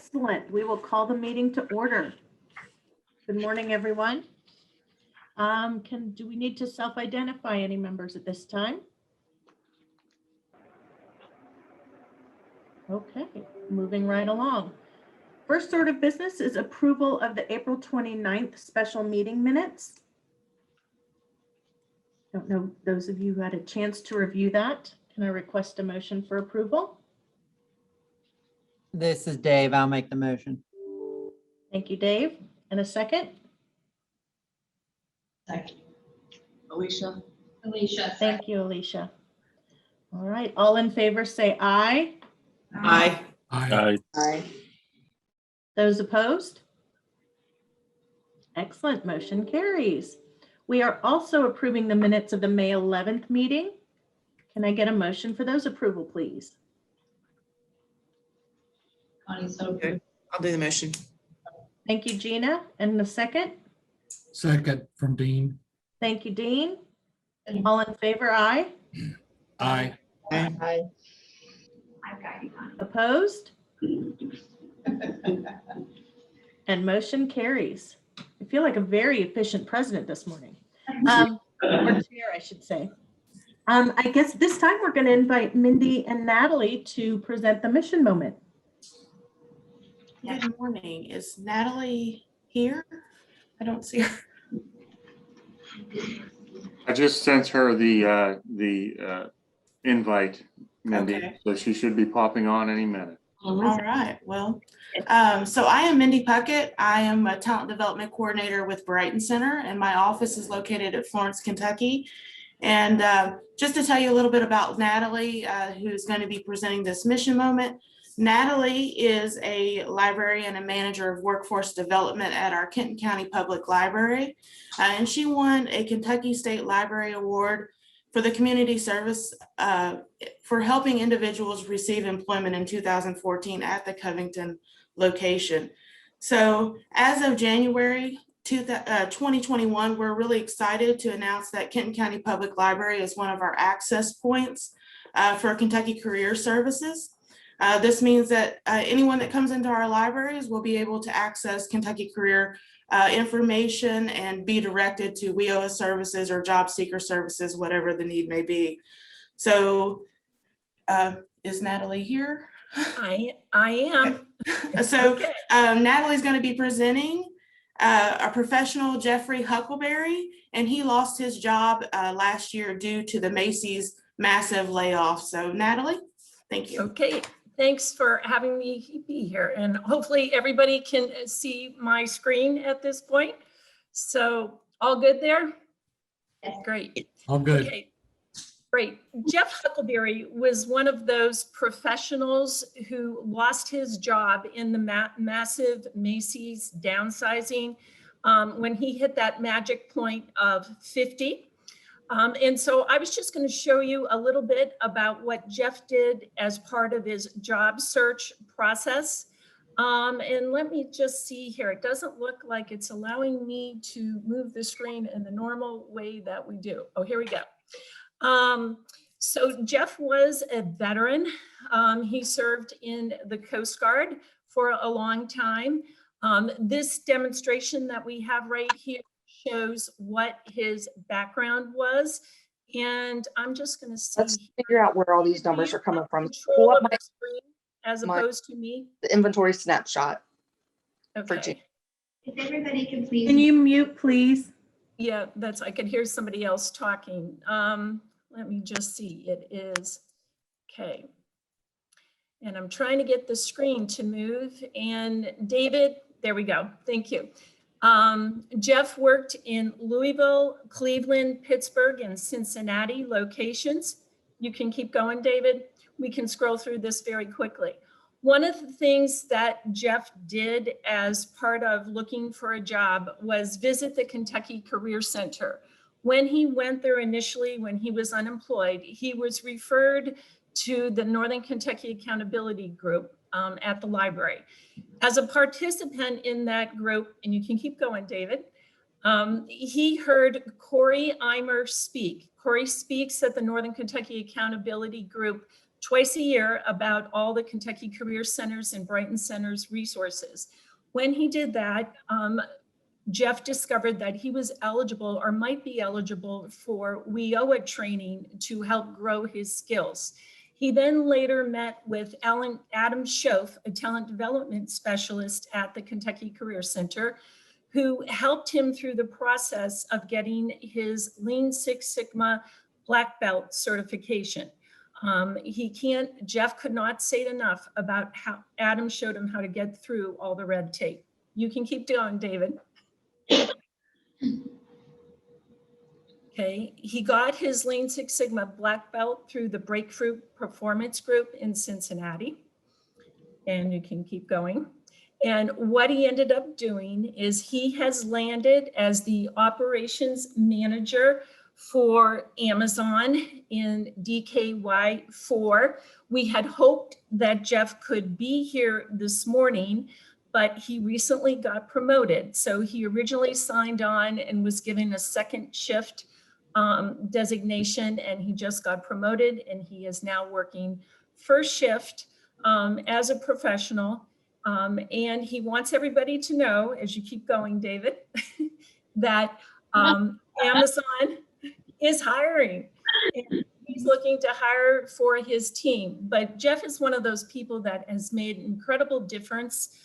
Excellent. We will call the meeting to order. Good morning, everyone. Do we need to self-identify any members at this time? Okay, moving right along. First order of business is approval of the April 29th special meeting minutes. Don't know those of you who had a chance to review that. Can I request a motion for approval? This is Dave. I'll make the motion. Thank you, Dave. And a second? Second. Alicia. Thank you, Alicia. All right, all in favor say aye. Aye. Aye. Those opposed? Excellent, motion carries. We are also approving the minutes of the May 11th meeting. Can I get a motion for those approval, please? Okay, I'll do the motion. Thank you, Gina. And the second? Second from Dean. Thank you, Dean. All in favor, aye. Aye. Aye. Opposed? And motion carries. I feel like a very efficient president this morning. Or chair, I should say. I guess this time we're going to invite Mindy and Natalie to present the mission moment. Good morning. Is Natalie here? I don't see her. I just sent her the invite, Mindy, Okay. so she should be popping on any minute. All right. Well, so I am Mindy Puckett. I am a talent development coordinator with Brighton Center, and my office is located at Florence, Kentucky. And just to tell you a little bit about Natalie, who's going to be presenting this mission moment. Natalie is a librarian and manager of workforce development at our Kenton County Public Library. And she won a Kentucky State Library Award for the community service for helping individuals receive employment in 2014 at the Covington location. So as of January 2021, we're really excited to announce that Kenton County Public Library is one of our access points for Kentucky Career Services. This means that anyone that comes into our libraries will be able to access Kentucky Career information and be directed to WIOA services or job seeker services, whatever the need may be. So is Natalie here? I am. So Okay. Natalie's going to be presenting a professional, Jeffrey Huckleberry, and he lost his job last year due to the Macy's massive layoff. So Natalie, thank you. Okay, thanks for having me be here. And hopefully everybody can see my screen at this point. So all good there? Great. All good. Okay, great. Jeff Huckleberry was one of those professionals who lost his job in the massive Macy's downsizing when he hit that magic point of 50. And so I was just going to show you a little bit about what Jeff did as part of his job search process. And let me just see here. It doesn't look like it's allowing me to move the screen in the normal way that we do. Oh, here we go. So Jeff was a veteran. He served in the Coast Guard for a long time. This demonstration that we have right here shows what his background was. And I'm just going to see. Let's figure out where all these numbers are coming from. Control Pull up of my the screen as opposed to me. the inventory snapshot. For Okay. June. If everybody can please. Can you mute, please? Yeah, I could hear somebody else talking. Let me just see. It is, okay. And I'm trying to get the screen to move. And David, there we go. Thank you. Jeff worked in Louisville, Cleveland, Pittsburgh, and Cincinnati locations. You can keep going, David. We can scroll through this very quickly. One of the things that Jeff did as part of looking for a job was visit the Kentucky Career Center. When he went there initially, when he was unemployed, he was referred to the Northern Kentucky Accountability Group at the library. As a participant in that group, and you can keep going, David, he heard Corey Eimer speak. Corey speaks at the Northern Kentucky Accountability Group twice a year about all the Kentucky Career Centers and Brighton Center's resources. When he did that, Jeff discovered that he was eligible or might be eligible for WIOA training to help grow his skills. He then later met with Adam Schoaf, a talent development specialist at the Kentucky Career Center, who helped him through the process of getting his Lean Six Sigma Black Belt certification. Jeff could not say it enough about how Adam showed him how to get through all the red tape. You can keep going, David. Okay, he got his Lean Six Sigma Black Belt through the Breakthrough Performance Group in Cincinnati. And you can keep going. And what he ended up doing is he has landed as the operations manager for Amazon in DKY4. We had hoped that Jeff could be here this morning, but he recently got promoted. So he originally signed on and was given a second shift designation, and he just got promoted, and he is now working first shift as a professional. And he wants everybody to know, as you keep going, David, that Amazon is hiring. And he's looking to hire for his team. But Jeff is one of those people that has made an incredible difference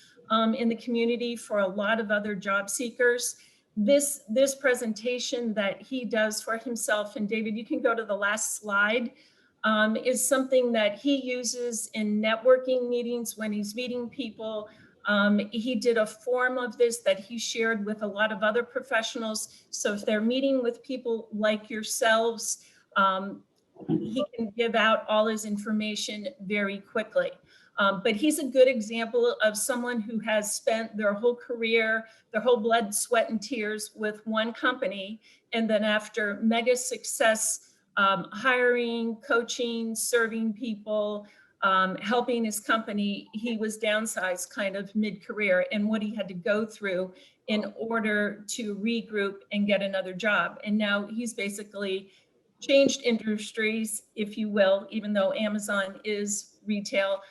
in the community for a lot of other job seekers. This presentation that he does for himself, and David, you can go to the last slide, is something that he uses in networking meetings when he's meeting people. He did a form of this that he shared with a lot of other professionals. So if they're meeting with people like yourselves, he can give out all his information very quickly. But he's a good example of someone who has spent their whole career, their whole blood, sweat, and tears with one company. And then after mega success, hiring, coaching, serving people, helping his company, he was downsized kind of mid-career and what he had to go through in order to regroup and get another job. And now he's basically changed industries, if you will, even though Amazon is retail,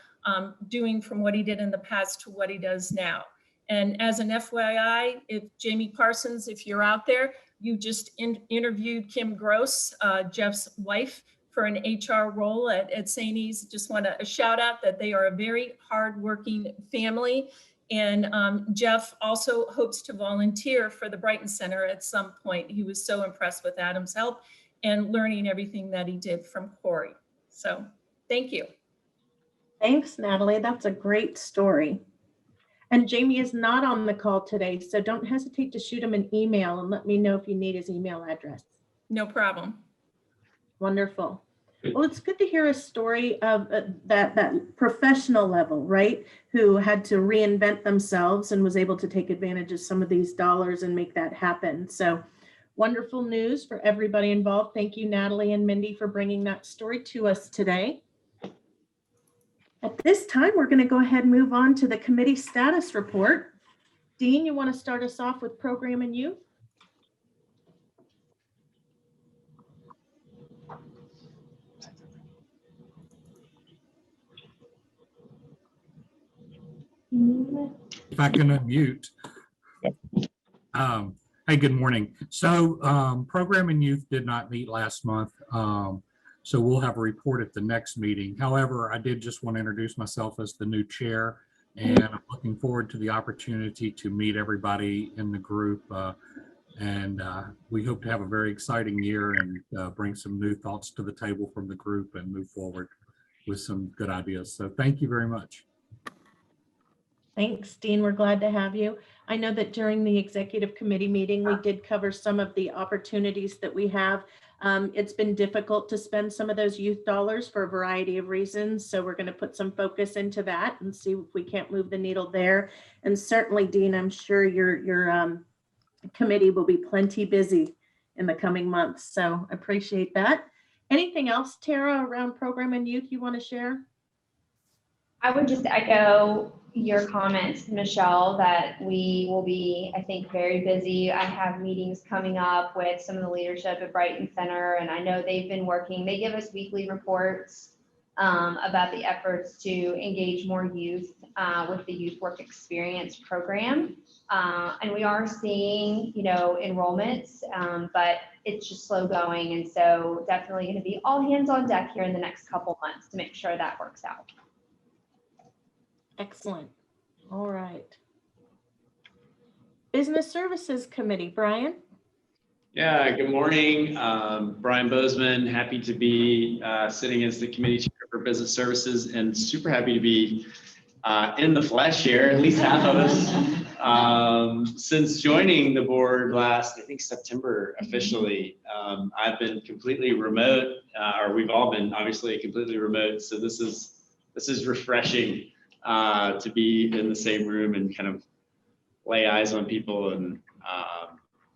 doing from what he did in the past to what he does now. And as an FYI, if Jamie Parsons, if you're out there, you just interviewed Kim Gross, Jeff's wife, for an HR role at St. E's. Just want to shout out that they are a very hardworking family. And Jeff also hopes to volunteer for the Brighton Center at some point. He was so impressed with Adam's help and learning everything that he did from Corey. So thank you. Thanks, Natalie. That's a great story. And Jamie is not on the call today, so don't hesitate to shoot him an email and let me know if you need his email address. No problem. Wonderful. Well, it's good to hear a story of that professional level, right? Who had to reinvent themselves and was able to take advantage of some of these dollars and make that happen. So wonderful news for everybody involved. Thank you, Natalie and Mindy, for bringing that story to us today. At this time, we're going to go ahead and move on to the committee status report. Dean, you want to start us off with Program and Youth? If I can unmute. Hey, good morning. So Program and Youth did not meet last month. So we'll have a report at the next meeting. However, I did just want to introduce myself as the new chair, and I'm looking forward to the opportunity to meet everybody in the group. And we hope to have a very exciting year and bring some new thoughts to the table from the group and move forward with some good ideas. So thank you very much. Thanks, Dean. We're glad to have you. I know that during the executive committee meeting, we did cover some of the opportunities that we have. It's been difficult to spend some of those youth dollars for a variety of reasons. So we're going to put some focus into that and see if we can't move the needle there. And certainly, Dean, I'm sure your committee will be plenty busy in the coming months. So I appreciate that. Anything else, Tara, around Program and Youth you want to share? I would just echo your comments, Michelle, that we will be, I think, very busy. I have meetings coming up with some of the leadership at Brighton Center, and I know they've been working. They give us weekly reports about the efforts to engage more youth with the Youth Work Experience program. And we are seeing, enrollments, but it's just slow going. And so definitely going to be all hands on deck here in the next couple months to make sure that works out. Excellent. All right. Business Services Committee, Brian? Yeah, good morning. Brian Bozeman, happy to be sitting as the committee chair for business services and super happy to be in the flesh here, at least half of us. Since joining the board last, I think September officially, I've been completely remote, or we've all been obviously completely remote. So this is refreshing to be in the same room and kind of lay eyes on people, and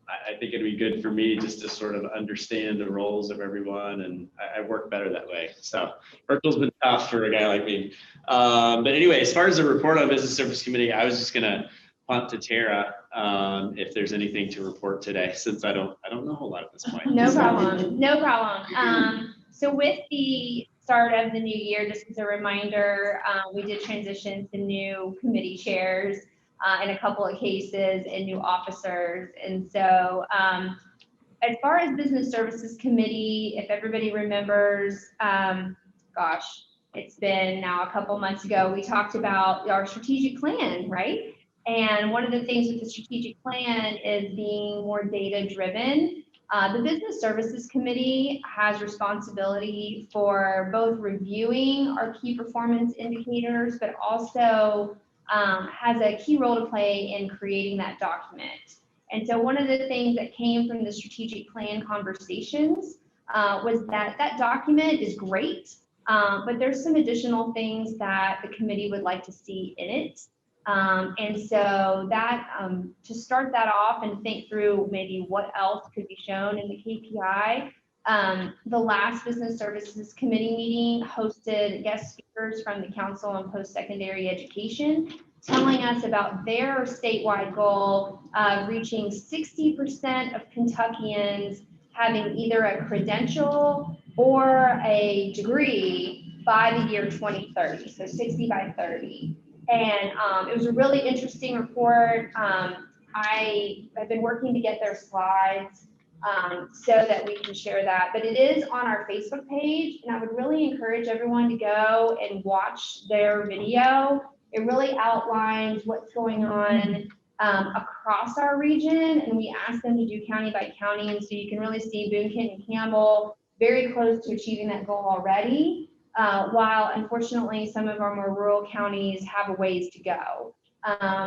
I think it'd be good for me just to sort of understand the roles of everyone, and I work better that way. So virtual's been tough for a guy like me. But anyway, as far as the report on Business Service Committee, I was just gonna punt to Tara if there's anything to report today, since I don't know a whole lot at this point. No problem. No problem. So with the start of the new year, just as a reminder, we did transition to new committee chairs in a couple of cases and new officers. And so as far as Business Services Committee, if everybody remembers, gosh, it's been now a couple months ago, we talked about our strategic plan, right? And one of the things with the strategic plan is being more data driven. The Business Services Committee has responsibility for both reviewing our key performance indicators, but also has a key role to play in creating that document. And so one of the things that came from the strategic plan conversations was that that document is great, but there's some additional things that the committee would like to see in it. And so that to start that off and think through maybe what else could be shown in the KPI, the last Business Services Committee meeting hosted guest speakers from the Council on Post-Secondary Education, telling us about their statewide goal of reaching 60% of Kentuckians having either a credential or a degree by the year 2030, so 60 by 30. And it was a really interesting report. I've been working to get their slides so that we can share that, but it is on our Facebook page, and I would really encourage everyone to go and watch their video. It really outlines what's going on across our region, and we asked them to do county by county, and so you can really see Boone, Kent, and Campbell very close to achieving that goal already, while unfortunately some of our more rural counties have a ways to go.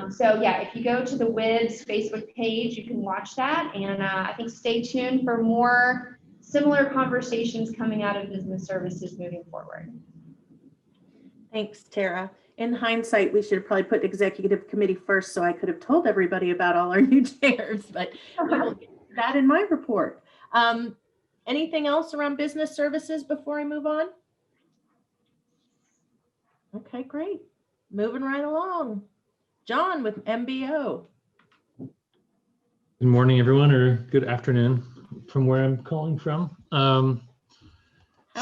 So yeah, if you go to the WIB's Facebook page, you can watch that, and I think stay tuned for more similar conversations coming out of business services moving forward. Thanks, Tara. In hindsight, we should have probably put executive committee first, so I could have told everybody about all our new chairs, but we will get that in my report. Anything else around business services before I move on? Okay, great. Moving right along. John with MBO. Good morning, everyone, or good afternoon from where I'm calling from. How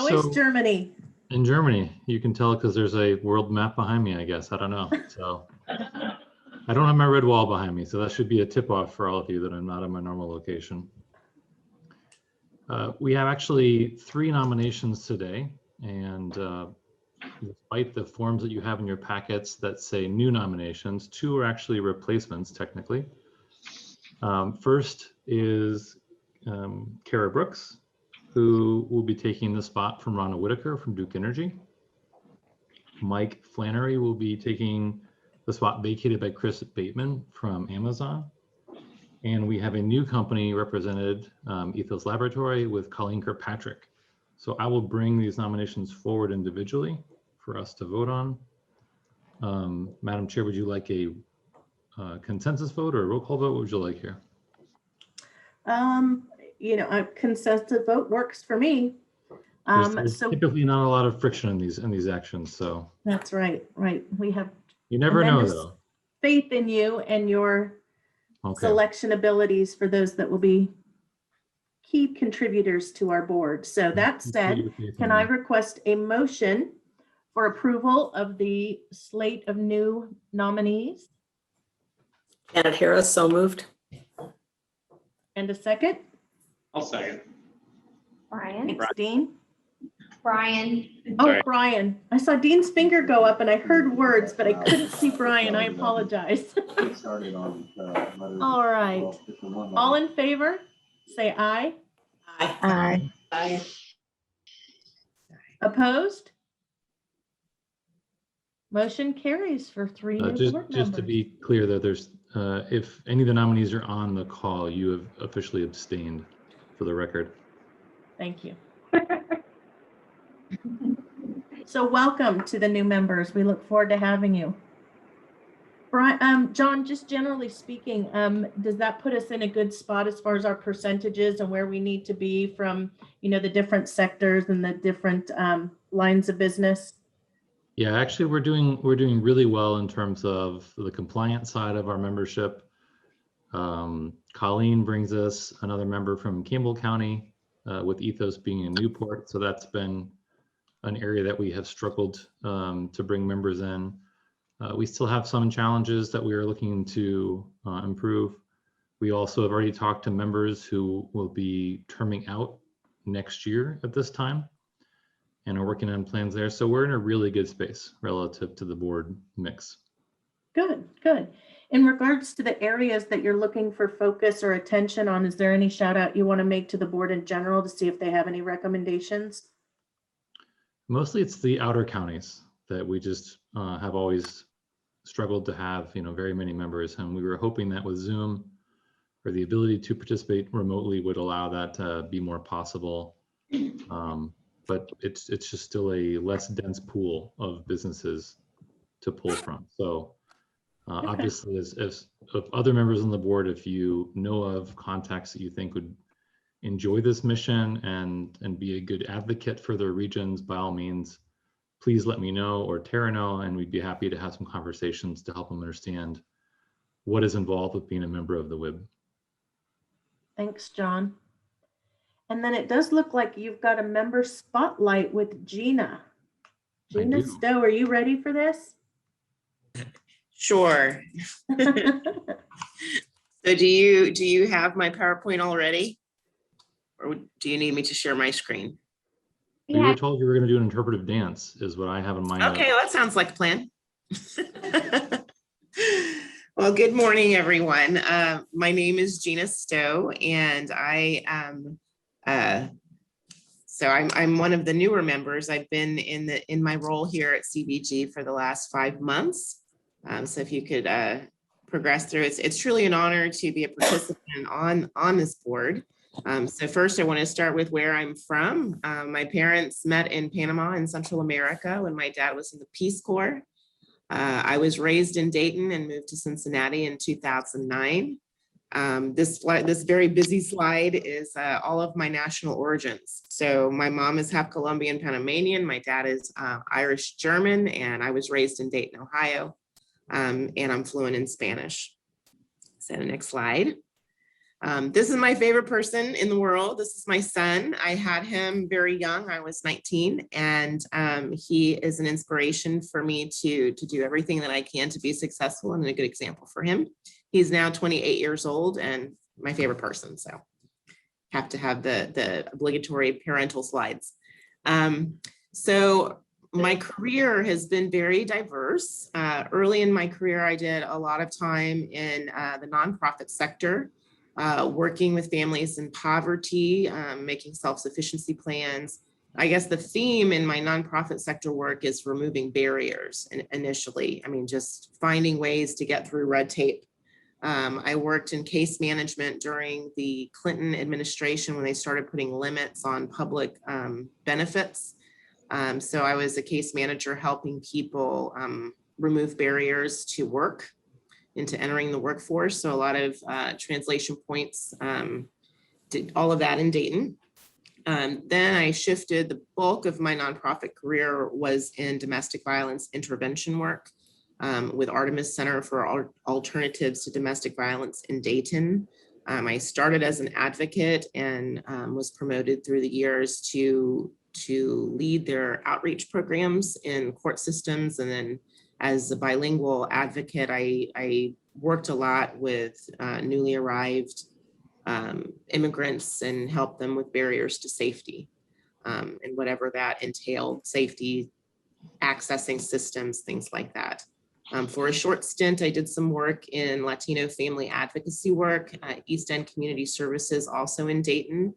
is Germany? In Germany, you can tell because there's a world map behind me, I guess. I don't know. So I don't have my red wall behind me, so that should be a tip off for all of you that I'm not in my normal location. We have actually 3 nominations today, and despite the forms that you have in your packets that say new nominations, 2 are actually replacements technically. First is Kara Brooks, who will be taking the spot from Ronna Whitaker from Duke Energy. Mike Flannery will be taking the spot vacated by Chris Bateman from Amazon. And we have a new company represented, Ethos Laboratory, with Colleen Kirkpatrick. So I will bring these nominations forward individually for us to vote on. Madam Chair, would you like a consensus vote or a roll call vote? What would you like here? A consensus vote works for me. There's So typically not a lot of friction in these actions, so. that's right. We have You never know, tremendous though. faith in you and your selection abilities for those that will be key contributors to our board. So that said, can I request a motion for approval of the slate of new nominees? Janet Harris, so moved. And a second? I'll second. Brian, Thanks, Dean. Brian, Oh, Sorry. Brian. I saw Dean's finger go up and I heard words, but I couldn't see Brian. I apologize. All right. All in favor? Say aye. Aye. Aye. Opposed? Motion carries for 3 new Just board to members. be clear though, there's, if any of the nominees are on the call, you have officially abstained for the record. Thank you. So welcome to the new members. We look forward to having you. Brian, John, just generally speaking, does that put us in a good spot as far as our percentages and where we need to be from, you know, the different sectors and the different lines of business? Yeah, actually, we're doing really well in terms of the compliance side of our membership. Colleen brings us another member from Campbell County, with Ethos being in Newport. So that's been an area that we have struggled to bring members in. We still have some challenges that we are looking to improve. We also have already talked to members who will be terming out next year at this time and are working on plans there. So we're in a really good space relative to the board mix. Good, good. In regards to the areas that you're looking for focus or attention on, is there any shout out you want to make to the board in general to see if they have any recommendations? Mostly it's the outer counties that we just have always struggled to have, you know, very many members. And we were hoping that with Zoom or the ability to participate remotely would allow that to be more possible. But it's just still a less dense pool of businesses to pull from. So obviously, as of other members on the board, if you know of contacts that you think would enjoy this mission and be a good advocate for their regions, by all means, please let me know or Tara know, and we'd be happy to have some conversations to help them understand what is involved with being a member of the WIB. Thanks, John. And then it does look like you've got a member spotlight with Gina. Gina do. Stowe, are you ready for this? Sure. So do you have my PowerPoint already? Or do you need me to share my screen? We were told you were going to do an interpretive dance, is what I have in mind. Okay, well, that sounds like a plan. Well, good morning, everyone. My name is Gina Stowe, and I am I'm one of the newer members. I've been in my role here at CBG for the last 5 months. So if you could progress through, it's truly an honor to be a participant on this board. So first I want to start with where I'm from. My parents met in Panama in Central America when my dad was in the Peace Corps. I was raised in Dayton and moved to Cincinnati in 2009. This very busy slide is all of my national origins. So my mom is half Colombian Panamanian. My dad is Irish German, and I was raised in Dayton, Ohio. And I'm fluent in Spanish. So the next slide. This is my favorite person in the world. This is my son. I had him very young. I was 19, and he is an inspiration for me to do everything that I can to be successful and a good example for him. He's now 28 years old and my favorite person. So have to have the obligatory parental slides. So my career has been very diverse. Early in my career, I did a lot of time in the nonprofit sector, working with families in poverty, making self-sufficiency plans. I guess the theme in my nonprofit sector work is removing barriers initially. I mean, just finding ways to get through red tape. I worked in case management during the Clinton administration when they started putting limits on public benefits. So I was a case manager helping people remove barriers to work, into entering the workforce. So a lot of translation points, did all of that in Dayton. Then I shifted, the bulk of my nonprofit career was in domestic violence intervention work with Artemis Center for Alternatives to Domestic Violence in Dayton. I started as an advocate and was promoted through the years to to lead their outreach programs in court systems. And then as a bilingual advocate, I worked a lot with newly arrived immigrants and helped them with barriers to safety and whatever that entailed, safety, accessing systems, things like that. For a short stint, I did some work in Latino family advocacy work at East End Community Services, also in Dayton.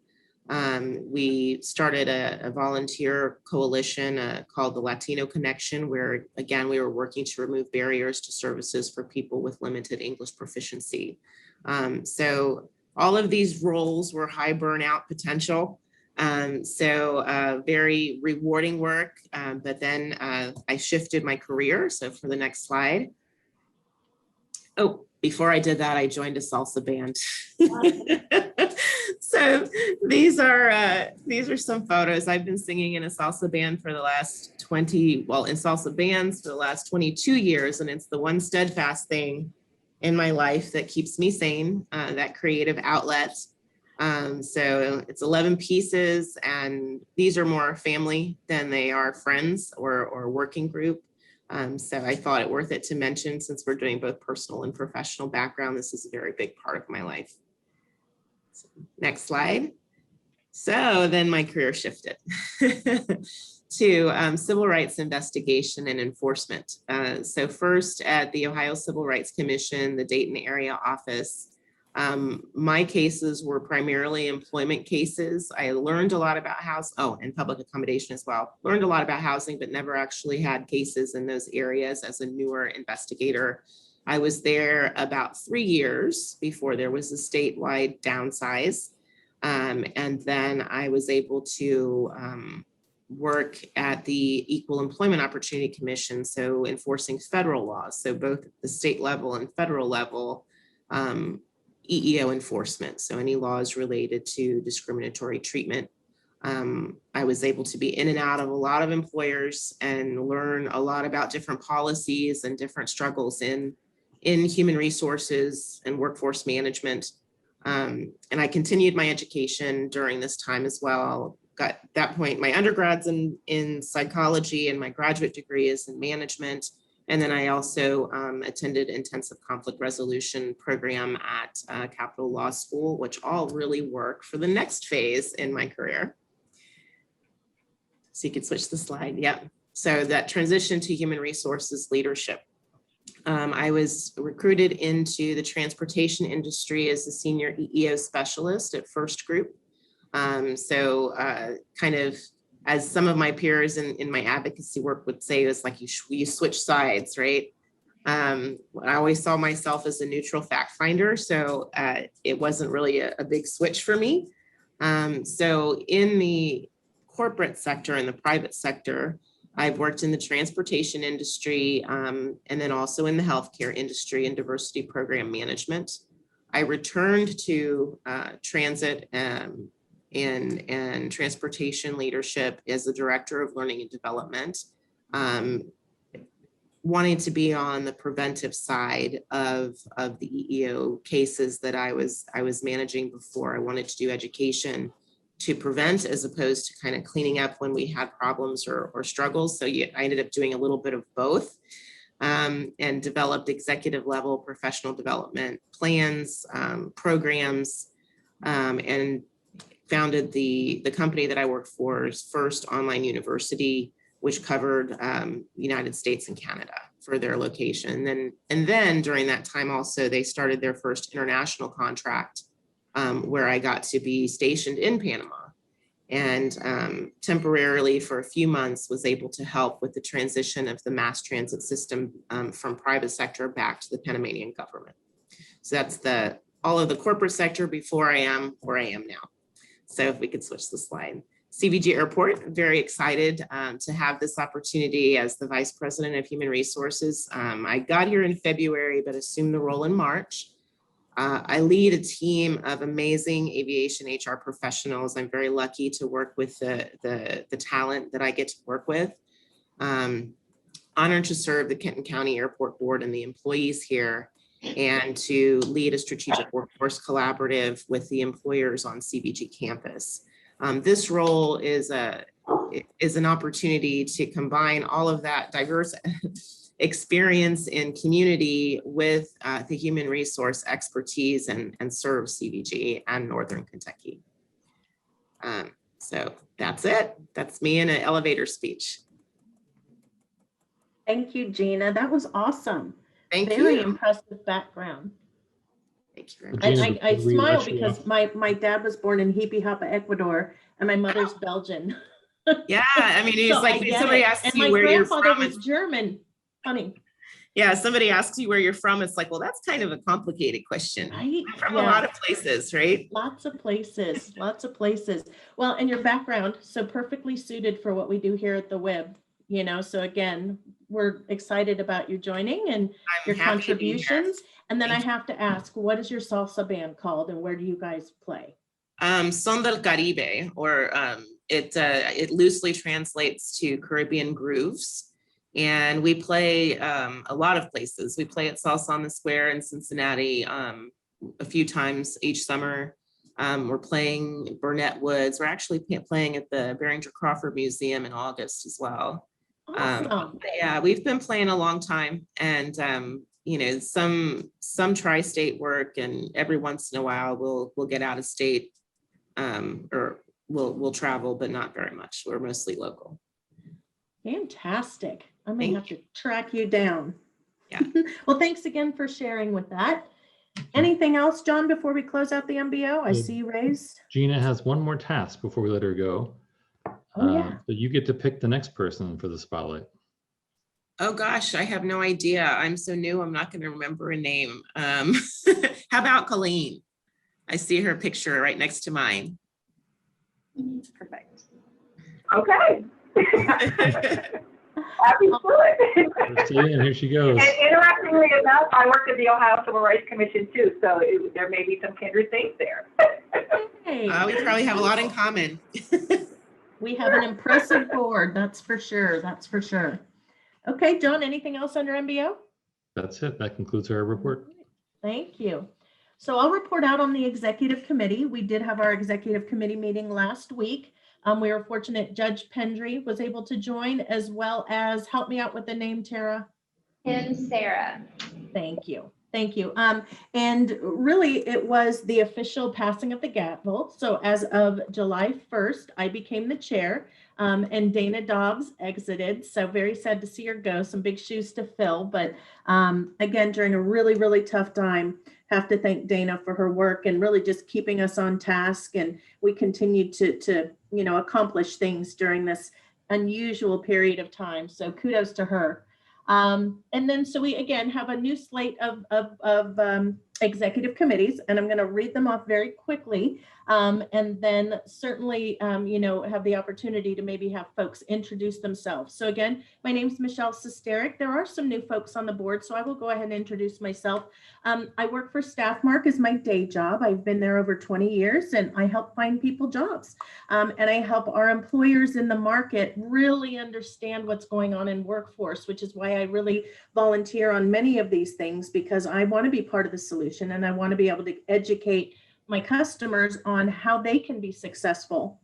We started a volunteer coalition called the Latino Connection, where again, we were working to remove barriers to services for people with limited English proficiency. So all of these roles were high burnout potential. Very rewarding work, but then I shifted my career. So for the next slide. Oh, before I did that, I joined a salsa band. So these are some photos. I've been singing in a salsa band for the last in salsa bands for the last 22 years. And it's the one steadfast thing in my life that keeps me sane, that creative outlet. So it's 11 pieces, and these are more family than they are friends or working group. So I thought it worth it to mention, since we're doing both personal and professional background, this is a very big part of my life. So, next slide. So then my career shifted to civil rights investigation and enforcement. So first at the Ohio Civil Rights Commission, the Dayton area office, my cases were primarily employment cases. I learned a lot about and public accommodation as well. Learned a lot about housing, but never actually had cases in those areas as a newer investigator. I was there about 3 years before there was a statewide downsize. And then I was able to work at the Equal Employment Opportunity Commission, so enforcing federal laws. So both at the state level and federal level, EEO enforcement, so any laws related to discriminatory treatment. I was able to be in and out of a lot of employers and learn a lot about different policies and different struggles in human resources and workforce management. And I continued my education during this time as well. Got at that point my undergrad's in psychology, and my graduate degree is in management. And then I also attended intensive conflict resolution program at Capitol Law School, which all really work for the next phase in my career. So you could switch the slide. Yeah. So that transition to human resources leadership. I was recruited into the transportation industry as a senior EEO specialist at First Group. Kind of, as some of my peers in my advocacy work would say, it's like you switch sides, right? I always saw myself as a neutral fact finder, so it wasn't really a big switch for me. So in the corporate sector and the private sector, I've worked in the transportation industry and then also in the healthcare industry and diversity program management. I returned to transit and transportation leadership as the director of learning and development, wanting to be on the preventive side of the EEO cases that I was managing before. I wanted to do education to prevent as opposed to kind of cleaning up when we had problems or struggles. So I ended up doing a little bit of both and developed executive level professional development plans, programs, and founded the company that I work for's first online university, which covered United States and Canada for their location. And then during that time also, they started their first international contract where I got to be stationed in Panama and temporarily for a few months was able to help with the transition of the mass transit system from private sector back to the Panamanian government. So that's all of the corporate sector before I am where I am now. So if we could switch the slide. CVG Airport, very excited to have this opportunity as the Vice President of Human Resources. I got here in February, but assumed the role in March. I lead a team of amazing aviation HR professionals. I'm very lucky to work with the talent that I get to work with. Honored to serve the Kenton County Airport Board and the employees here, and to lead a strategic workforce collaborative with the employers on CVG campus. This role is is an opportunity to combine all of that diverse experience in community with the human resource expertise and serve CVG and Northern Kentucky. So that's it. That's me in an elevator speech. Thank you, Gina. That was awesome. Thank Very you. impressive background. Thank you very much. Gina, I before we smile let you because off- my dad was born in Hippie Hapa, Ecuador, and my mother's Belgian. Yeah, I mean, it's So like I when get somebody it. asks And you my where you're grandfather from. was German. Funny. Yeah, somebody asks you where you're from. It's like, well, that's kind of a complicated question. Right? I'm from a Yeah. lot of places, right? Lots of places, lots of places. Well, and your background, so perfectly suited for what we do here at the WIB, you know, so again, we're excited about you joining and I'm your happy to be here. contributions. And then I Thank you. have to ask, what is your salsa band called and where do you guys play? Son del Caribe, or it loosely translates to Caribbean grooves. And we play a lot of places. We play at Salsa on the Square in Cincinnati a few times each summer. We're playing Burnett Woods. We're actually playing at the Barringer Crawford Museum in August as well. Awesome. Yeah, we've been playing a long time, and you know, some tri-state work, and every once in a while we'll get out of state, or we'll travel, but not very much. We're mostly local. Fantastic. I may Thank have to track you down. Yeah. Well, thanks again for sharing with that. Anything else, John, before we close out the MBO? I Yeah. see you raised. Gina has one more task before we let her go. Oh, yeah. So you get to pick the next person for the spotlight. Oh gosh, I have no idea. I'm so new, I'm not going to remember a name. How about Colleen? I see her picture right next to mine. Perfect. Okay. Happy to do it. See, and here she goes. And interestingly enough, I worked at the Ohio Civil Rights Commission too, so there may be some kindred things there. Hey, We probably have a lot in common. we have an impressive board, that's for sure. That's for sure. Okay, John, anything else under MBO? That's it. That concludes our report. Thank you. So I'll report out on the executive committee. We did have our executive committee meeting last week. We were fortunate Judge Pendry was able to join, as well as, help me out with the name, Tara. And Sarah. Thank you. Thank you. And really, it was the official passing of the gavel. So as of July 1st, I became the chair, and Dana Dobbs exited. So very sad to see her go. Some big shoes to fill. But again, during a really, really tough time, have to thank Dana for her work and really just keeping us on task. And we continued to accomplish things during this unusual period of time. So kudos to her. And then, so we again have a new slate of executive committees, and I'm going to read them off very quickly. And then certainly, have the opportunity to maybe have folks introduce themselves. So again, my name is Michelle Sesteric. There are some new folks on the board, so I will go ahead and introduce myself. I work for Staffmark as my day job. I've been there over 20 years, and I help find people jobs. And I help our employers in the market really understand what's going on in workforce, which is why I really volunteer on many of these things, because I want to be part of the solution, and I want to be able to educate my customers on how they can be successful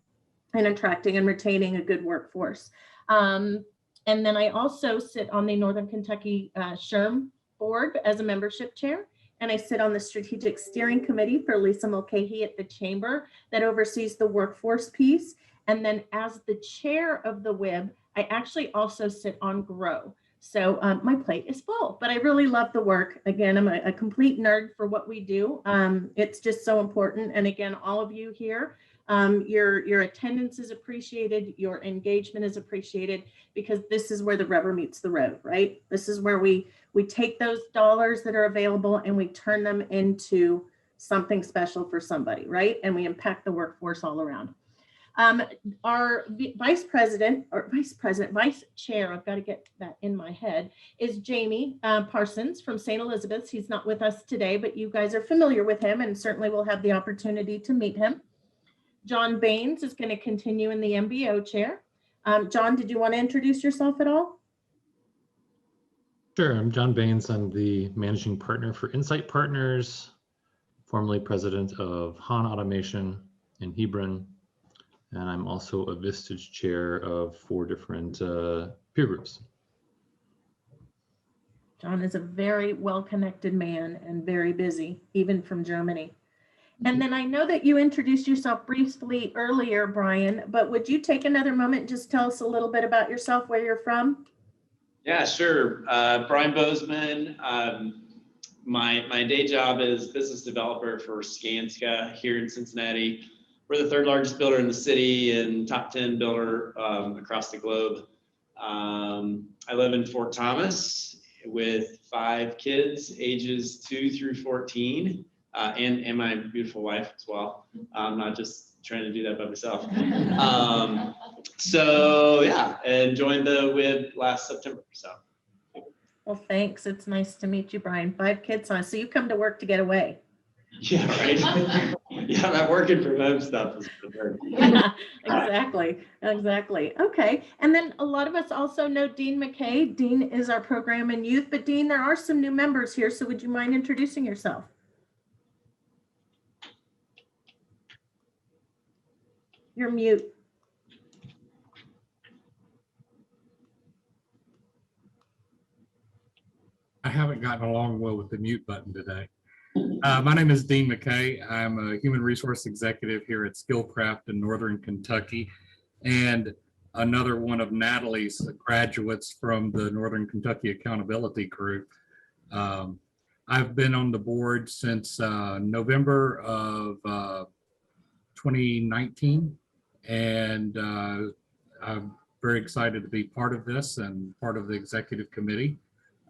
in attracting and retaining a good workforce. And then I also sit on the Northern Kentucky SHRM board as a membership chair, and I sit on the strategic steering committee for Lisa Mulcahy at the chamber that oversees the workforce piece. And then as the chair of the WIB, I actually also sit on GROW. So my plate is full, but I really love the work. Again, I'm a complete nerd for what we do. It's just so important. And again, all of you here, your attendance is appreciated. Your engagement is appreciated, because this is where the rubber meets the road, right? This is where we take those dollars that are available and we turn them into something special for somebody, right? And we impact the workforce all around. Our vice chair, I've got to get that in my head, is Jamie Parsons from St. Elizabeth's. He's not with us today, but you guys are familiar with him and certainly will have the opportunity to meet him. John Baines is going to continue in the MBO chair. John, did you want to introduce yourself at all? Sure, I'm John Baines. I'm the managing partner for Insight Partners, formerly president of Han Automation in Hebron. And I'm also a Vistage chair of 4 different peer groups. John is a very well-connected man and very busy, even from Germany. And then I know that you introduced yourself briefly earlier, Brian, but would you take another moment and just tell us a little bit about yourself, where you're from? Yeah, sure. Brian Bozeman. My day job is business developer for Skanska here in Cincinnati. We're the 3rd largest builder in the city and top 10 builder across the globe. I live in Fort Thomas with 5 kids, ages 2 through 14, and my beautiful wife as well. I'm not just trying to do that by myself. So yeah, and joined the WIB last September. So. Well, thanks. It's nice to meet you, Brian. 5 kids, huh? So you come to work to get away. Yeah, right. Yeah, that working from home stuff is preferred. Yeah, exactly. Okay. And then a lot of us also know Dean McKay. Dean is our program and youth, but Dean, there are some new members here. So would you mind introducing yourself? You're mute. I haven't gotten along well with the mute button today. My name is Dean McKay. I'm a human resource executive here at Skillcraft in Northern Kentucky, and another one of Natalie's graduates from the Northern Kentucky Accountability Group. I've been on the board since November of 2019, and I'm very excited to be part of this and part of the executive committee.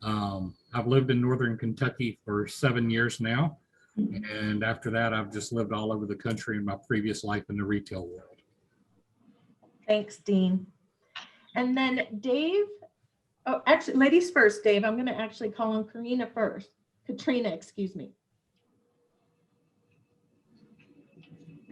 I've lived in Northern Kentucky for 7 years now. And after that, I've just lived all over the country in my previous life in the retail world. Thanks, Dean. And then Dave, oh, actually, ladies first, Dave. I'm going to actually call on Katrina first. Katrina, excuse me.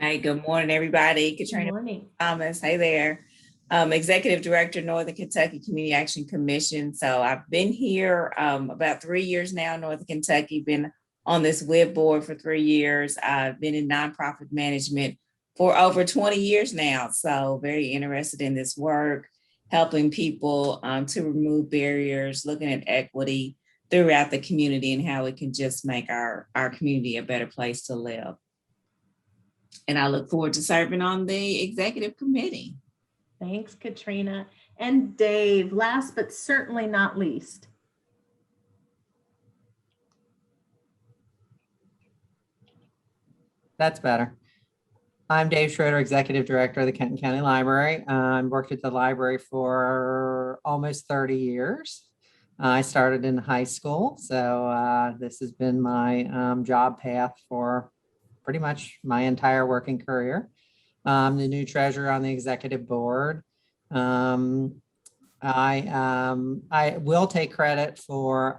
Hey, good morning, everybody. Katrina Thomas. Hey there. Executive Director, Northern Kentucky Community Action Commission. So I've been here about 3 years now, Northern Kentucky, been on this WIB board for 3 years. I've been in nonprofit management for over 20 years now. So very interested in this work, helping people to remove barriers, looking at equity throughout the community and how it can just make our community a better place to live. And I look forward to serving on the executive committee. Thanks, Katrina. And Dave, last but certainly not least. That's better. I'm Dave Schroeder, Executive Director of the Kenton County Library. I've worked at the library for almost 30 years. I started in high school, so this has been my job path for pretty much my entire working career. I'm the new treasurer on the executive board. I will take credit for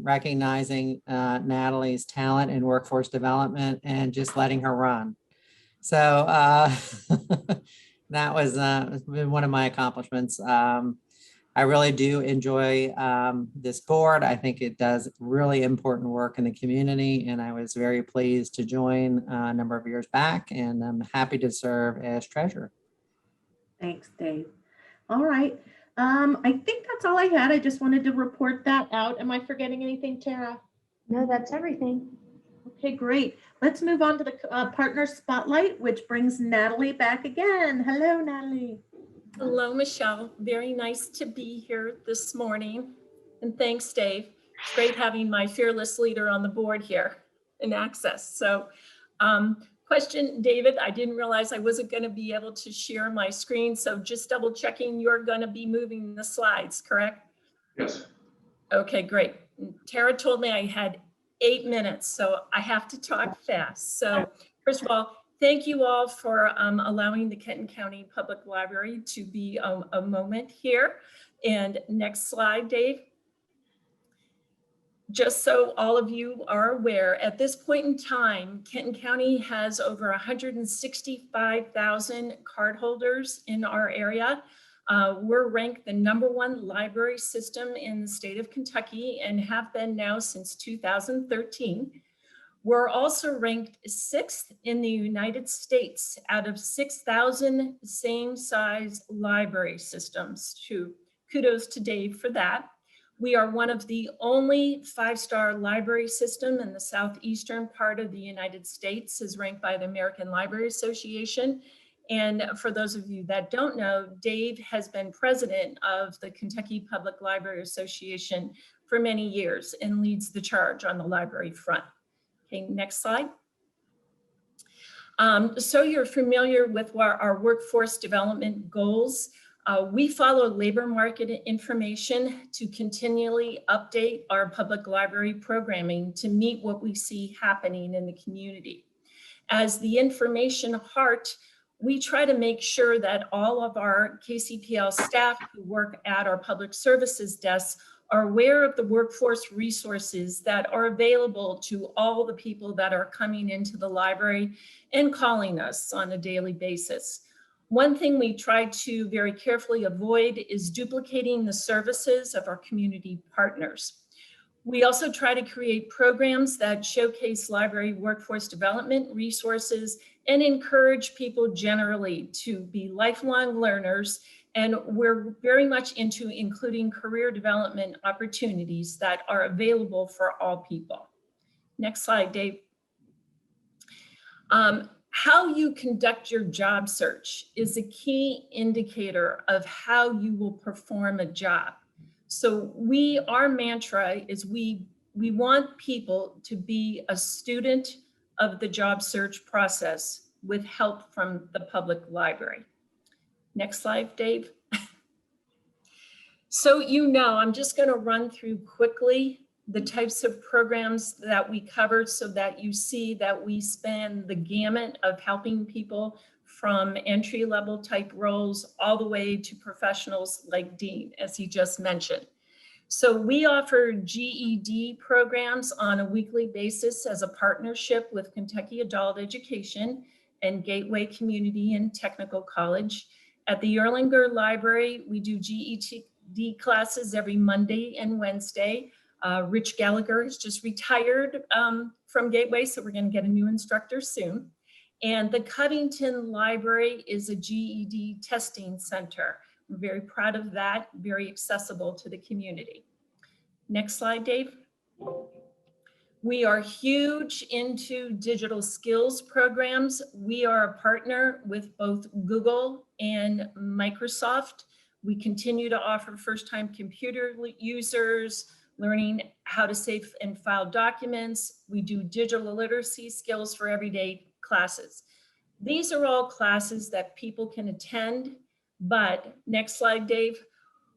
recognizing Natalie's talent in workforce development and just letting her run. So that was been one of my accomplishments. I really do enjoy this board. I think it does really important work in the community, and I was very pleased to join a number of years back, and I'm happy to serve as treasurer. Thanks, Dave. All right. I think that's all I had. I just wanted to report that out. Am I forgetting anything, Tara? No, that's everything. Okay, great. Let's move on to the partner spotlight, which brings Natalie back again. Hello, Natalie. Hello, Michelle. Very nice to be here this morning. And thanks, Dave. It's great having my fearless leader on the board here in Access. So question, David, I didn't realize I wasn't going to be able to share my screen. So just double checking, you're going to be moving the slides, correct? Yes. Okay, great. Tara told me I had 8 minutes, so I have to talk fast. So first of all, thank you all for allowing the Kenton County Public Library to be a moment here. And next slide, Dave. Just so all of you are aware, at this point in time, Kenton County has over 165,000 cardholders in our area. We're ranked the #1 library system in the state of Kentucky and have been now since 2013. We're also ranked 6th in the United States out of 6,000 same-size library systems. Kudos to Dave for that. We are one of the only 5-star library system in the southeastern part of the United States, as ranked by the American Library Association. And for those of you that don't know, Dave has been president of the Kentucky Public Library Association for many years and leads the charge on the library front. Okay, next slide. So you're familiar with our workforce development goals. We follow labor market information to continually update our public library programming to meet what we see happening in the community. As the information heart, we try to make sure that all of our KCPL staff who work at our public services desks are aware of the workforce resources that are available to all the people that are coming into the library and calling us on a daily basis. One thing we try to very carefully avoid is duplicating the services of our community partners. We also try to create programs that showcase library workforce development resources and encourage people generally to be lifelong learners. And we're very much into including career development opportunities that are available for all people. Next slide, Dave. How you conduct your job search is a key indicator of how you will perform a job. So our mantra is we want people to be a student of the job search process with help from the public library. Next slide, Dave. So I'm just going to run through quickly the types of programs that we cover so that you see that we span the gamut of helping people from entry-level type roles all the way to professionals like Dean, as he just mentioned. So we offer GED programs on a weekly basis as a partnership with Kentucky Adult Education and Gateway Community and Technical College. At the Erlanger Library, we do GED classes every Monday and Wednesday. Rich Gallagher has just retired from Gateway, so we're going to get a new instructor soon. And the Covington Library is a GED testing center. We're very proud of that, very accessible to the community. Next slide, Dave. We are huge into digital skills programs. We are a partner with both Google and Microsoft. We continue to offer first-time computer users, learning how to save and file documents. We do digital literacy skills for everyday classes. These are all classes that people can attend, but next slide, Dave.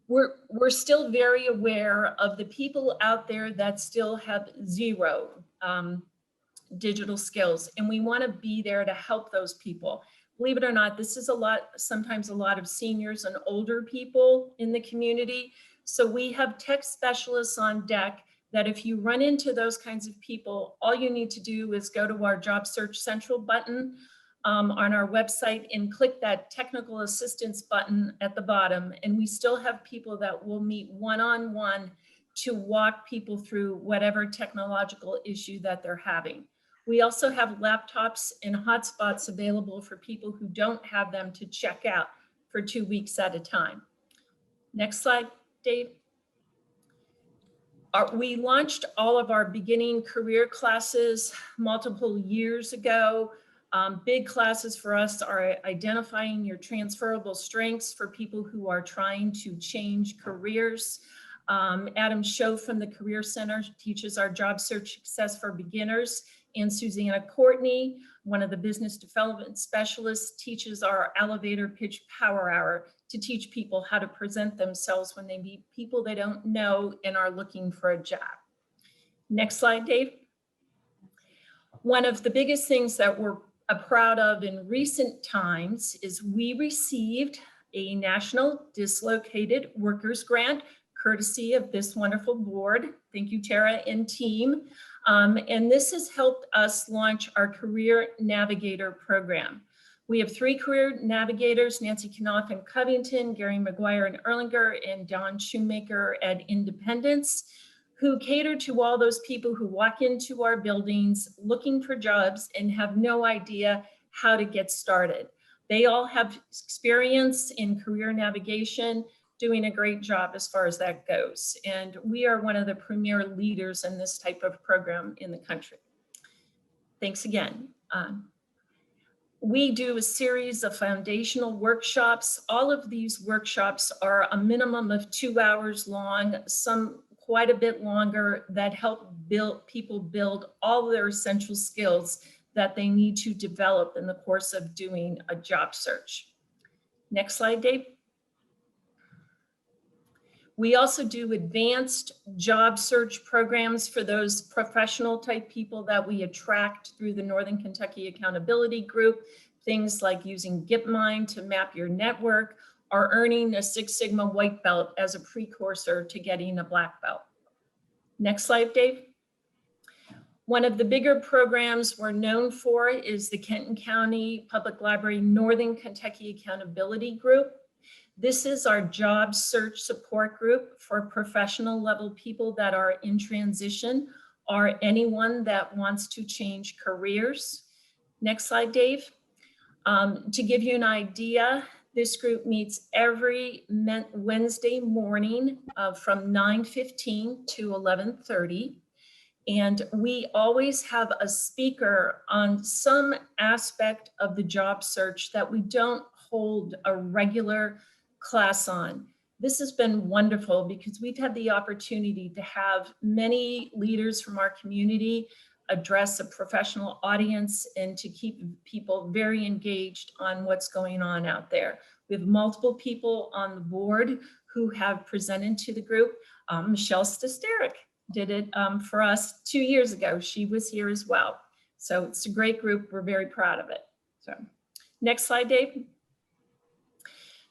We're still very aware of the people out there that still have zero digital skills, and we want to be there to help those people. Believe it or not, this is sometimes a lot of seniors and older people in the community. So we have tech specialists on deck that if you run into those kinds of people, all you need to do is go to our Job Search Central button on our website and click that technical assistance button at the bottom. And we still have people that will meet one-on-one to walk people through whatever technological issue that they're having. We also have laptops and hotspots available for people who don't have them to check out for 2 weeks at a time. Next slide, Dave. We launched all of our beginning career classes multiple years ago. Big classes for us are identifying your transferable strengths for people who are trying to change careers. Adam Show from the Career Center teaches our job search success for beginners, and Susanna Courtney, one of the business development specialists, teaches our elevator pitch power hour to teach people how to present themselves when they meet people they don't know and are looking for a job. Next slide, Dave. One of the biggest things that we're proud of in recent times is we received a National Dislocated Workers Grant courtesy of this wonderful board. Thank you, Tara and team. And this has helped us launch our Career Navigator program. We have 3 career navigators, Nancy Knopf in Covington, Gary McGuire in Erlanger, and Don Shoemaker at Independence, who cater to all those people who walk into our buildings looking for jobs and have no idea how to get started. They all have experience in career navigation, doing a great job as far as that goes. And we are one of the premier leaders in this type of program in the country. Thanks again. We do a series of foundational workshops. All of these workshops are a minimum of 2 hours long, some quite a bit longer, that help people build all their essential skills that they need to develop in the course of doing a job search. Next slide, Dave. We also do advanced job search programs for those professional type people that we attract through the Northern Kentucky Accountability Group. Things like using GitMine to map your network, or earning a Six Sigma white belt as a precursor to getting a black belt. Next slide, Dave. One of the bigger programs we're known for is the Kenton County Public Library Northern Kentucky Accountability Group. This is our job search support group for professional level people that are in transition or anyone that wants to change careers. Next slide, Dave. To give you an idea, this group meets every Wednesday morning from 9:15 to 11:30. And we always have a speaker on some aspect of the job search that we don't hold a regular class on. This has been wonderful because we've had the opportunity to have many leaders from our community address a professional audience and to keep people very engaged on what's going on out there. We have multiple people on the board who have presented to the group. Michelle Stosteric did it for us 2 years ago. She was here as well. So it's a great group. We're very proud of it. So next slide, Dave.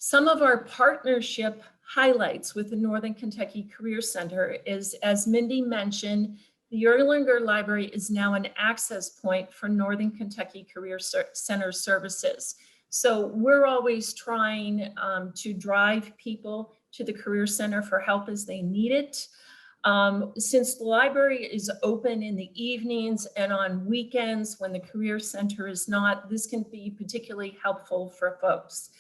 Some of our partnership highlights with the Northern Kentucky Career Center is, as Mindy mentioned, the Erlanger Library is now an access point for Northern Kentucky Career Center services. So we're always trying to drive people to the Career Center for help as they need it. Since the library is open in the evenings and on weekends when the Career Center is not, this can be particularly helpful for folks.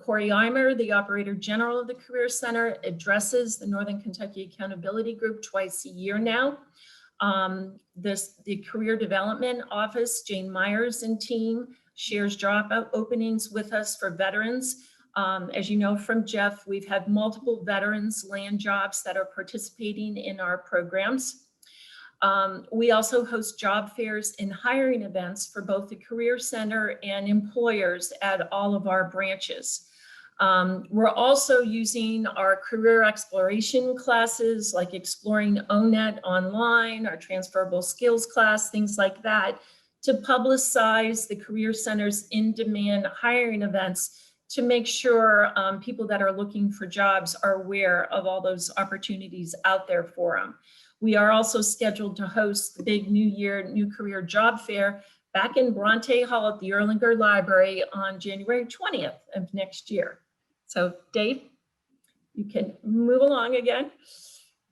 Corey Eimer, the Operator General of the Career Center, addresses the Northern Kentucky Accountability Group twice a year now. The Career Development Office, Jane Myers and team, shares job openings with us for veterans. As you know from Jeff, we've had multiple veterans land jobs that are participating in our programs. We also host job fairs and hiring events for both the Career Center and employers at all of our branches. We're also using our career exploration classes like Exploring ONET online, our transferable skills class, things like that, to publicize the Career Center's in-demand hiring events to make sure people that are looking for jobs are aware of all those opportunities out there for them. We are also scheduled to host the big New Year New Career Job Fair back in Bronte Hall at the Erlanger Library on January 20th of next year. So Dave, you can move along again.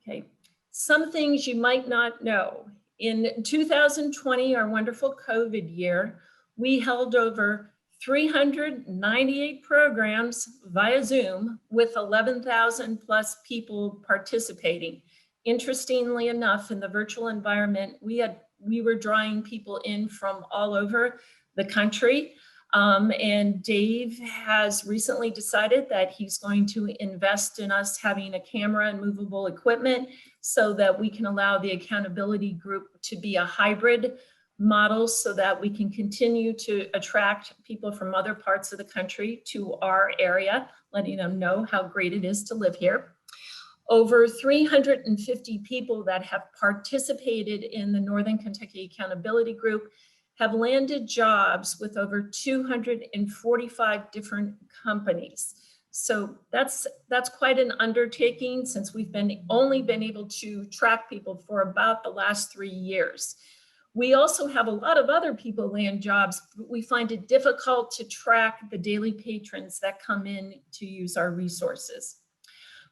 Okay, some things you might not know. In 2020, our wonderful COVID year, we held over 398 programs via Zoom with 11,000 plus people participating. Interestingly enough, in the virtual environment, we were drawing people in from all over the country. And Dave has recently decided that he's going to invest in us having a camera and movable equipment so that we can allow the accountability group to be a hybrid model so that we can continue to attract people from other parts of the country to our area, letting them know how great it is to live here. Over 350 people that have participated in the Northern Kentucky Accountability Group have landed jobs with over 245 different companies. So that's quite an undertaking since we've only been able to track people for about the last 3 years. We also have a lot of other people land jobs, but we find it difficult to track the daily patrons that come in to use our resources.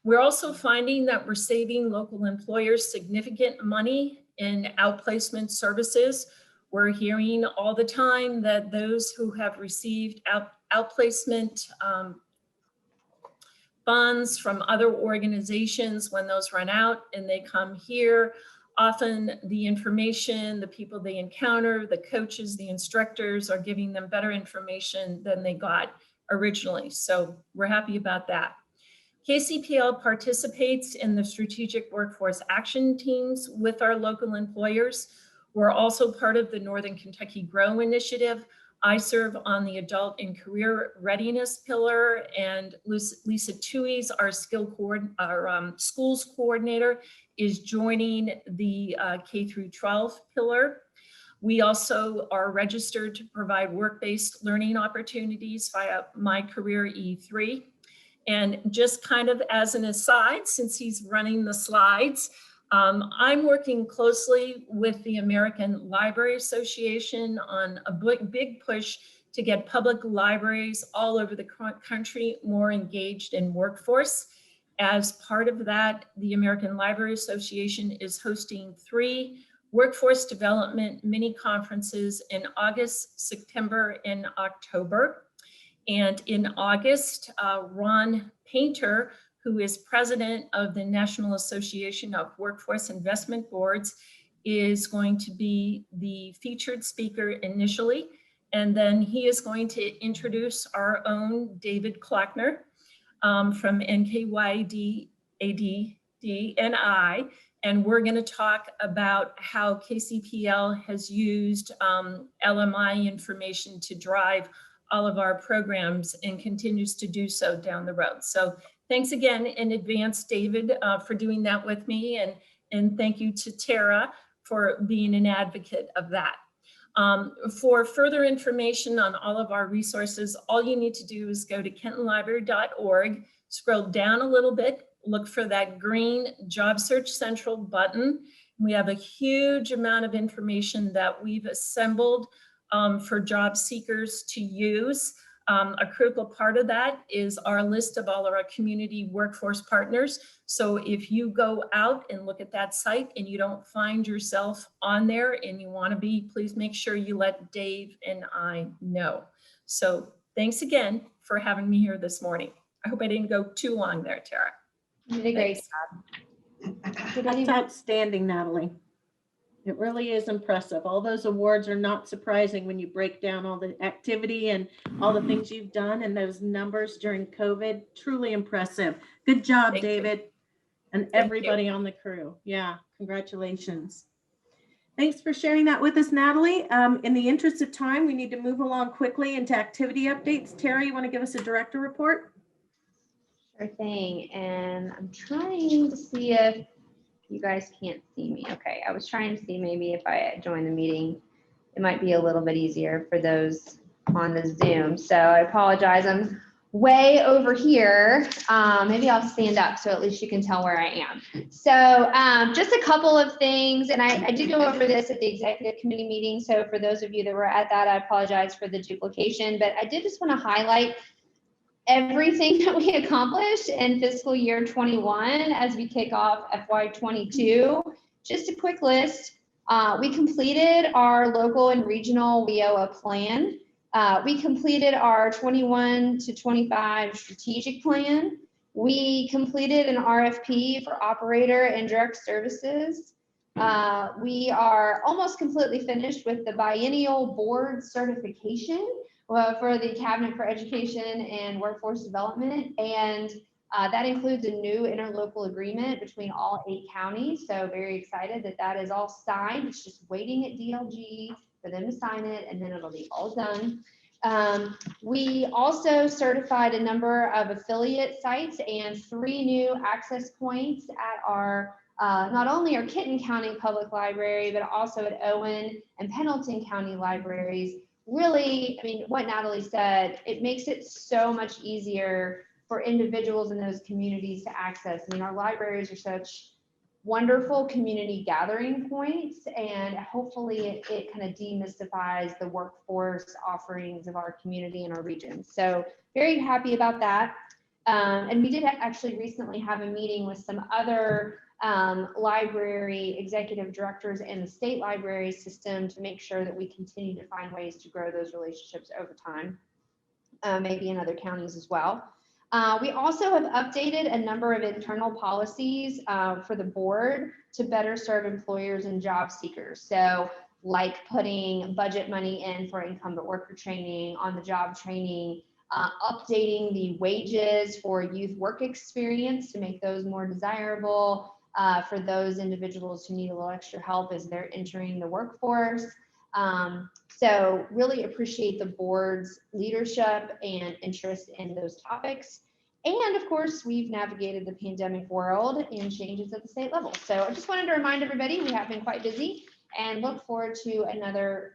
We're also finding that we're saving local employers significant money in outplacement services. We're hearing all the time that those who have received outplacement funds from other organizations, when those run out and they come here, often the information, the people they encounter, the coaches, the instructors are giving them better information than they got originally. So we're happy about that. KCPL participates in the strategic workforce action teams with our local employers. We're also part of the Northern Kentucky Grow Initiative. I serve on the adult and career readiness pillar, and Lisa Tuies, our schools coordinator, is joining the K through 12 pillar. We also are registered to provide work-based learning opportunities via My Career E3. And just kind of as an aside, since he's running the slides, I'm working closely with the American Library Association on a big push to get public libraries all over the country more engaged in workforce. As part of that, the American Library Association is hosting 3 workforce development mini conferences in August, September, and October. And in August, Ron Painter, who is president of the National Association of Workforce Investment Boards, is going to be the featured speaker initially. And then he is going to introduce our own David Klockner from NKWIB ADDNI. And we're going to talk about how KCPL has used LMI information to drive all of our programs and continues to do so down the road. So thanks again in advance, David, for doing that with me. And thank you to Tara for being an advocate of that. For further information on all of our resources, all you need to do is go to kentonlibrary.org, scroll down a little bit, look for that green Job Search Central button. We have a huge amount of information that we've assembled for job seekers to use. A critical part of that is our list of all of our community workforce partners. So if you go out and look at that site and you don't find yourself on there and you want to be, please make sure you let Dave and I know. So thanks again for having me here this morning. I hope I didn't go too long there, Tara. You did a great job. That's outstanding, Natalie. It really is impressive. All those awards are not surprising when you break down all the activity and all the things you've done and those numbers during COVID. Truly impressive. Good job, David, and everybody on the crew. Yeah, congratulations. Thanks for sharing that with us, Natalie. In the interest of time, we need to move along quickly into activity updates. Tara, you want to give us a director report? Sure thing. And I'm trying to see if you guys can't see me. Okay, I was trying to see maybe if I join the meeting, it might be a little bit easier for those on the Zoom. So I apologize. I'm way over here. Maybe I'll stand up so at least you can tell where I am. So just a couple of things, and I did go over this at the executive committee meeting. So for those of you that were at that, I apologize for the duplication, but I did just want to highlight everything that we accomplished in fiscal year 21 as we kick off FY 22. Just a quick list. We completed our local and regional WIOA plan. We completed our 21 to 25 strategic plan. We completed an RFP for operator and direct services. We are almost completely finished with the biennial board certification for the Cabinet for Education and Workforce Development. And that includes a new interlocal agreement between all 8 counties. So very excited that that is all signed. It's just waiting at DLG for them to sign it, and then it'll be all done. We also certified a number of affiliate sites and 3 new access points at our not only our Kenton County Public Library, but also at Owen and Pendleton County Libraries. Really, I mean, what Natalie said, it makes it so much easier for individuals in those communities to access. I mean, our libraries are such wonderful community gathering points, and hopefully it kind of demystifies the workforce offerings of our community and our region. So very happy about that. And we did actually recently have a meeting with some other library executive directors in the state library system to make sure that we continue to find ways to grow those relationships over time, maybe in other counties as well. We also have updated a number of internal policies for the board to better serve employers and job seekers. So like putting budget money in for incumbent worker training, on the job training, updating the wages for youth work experience to make those more desirable for those individuals who need a little extra help as they're entering the workforce. So really appreciate the board's leadership and interest in those topics. And of course, we've navigated the pandemic world and changes at the state level. So I just wanted to remind everybody, we have been quite busy and look forward to another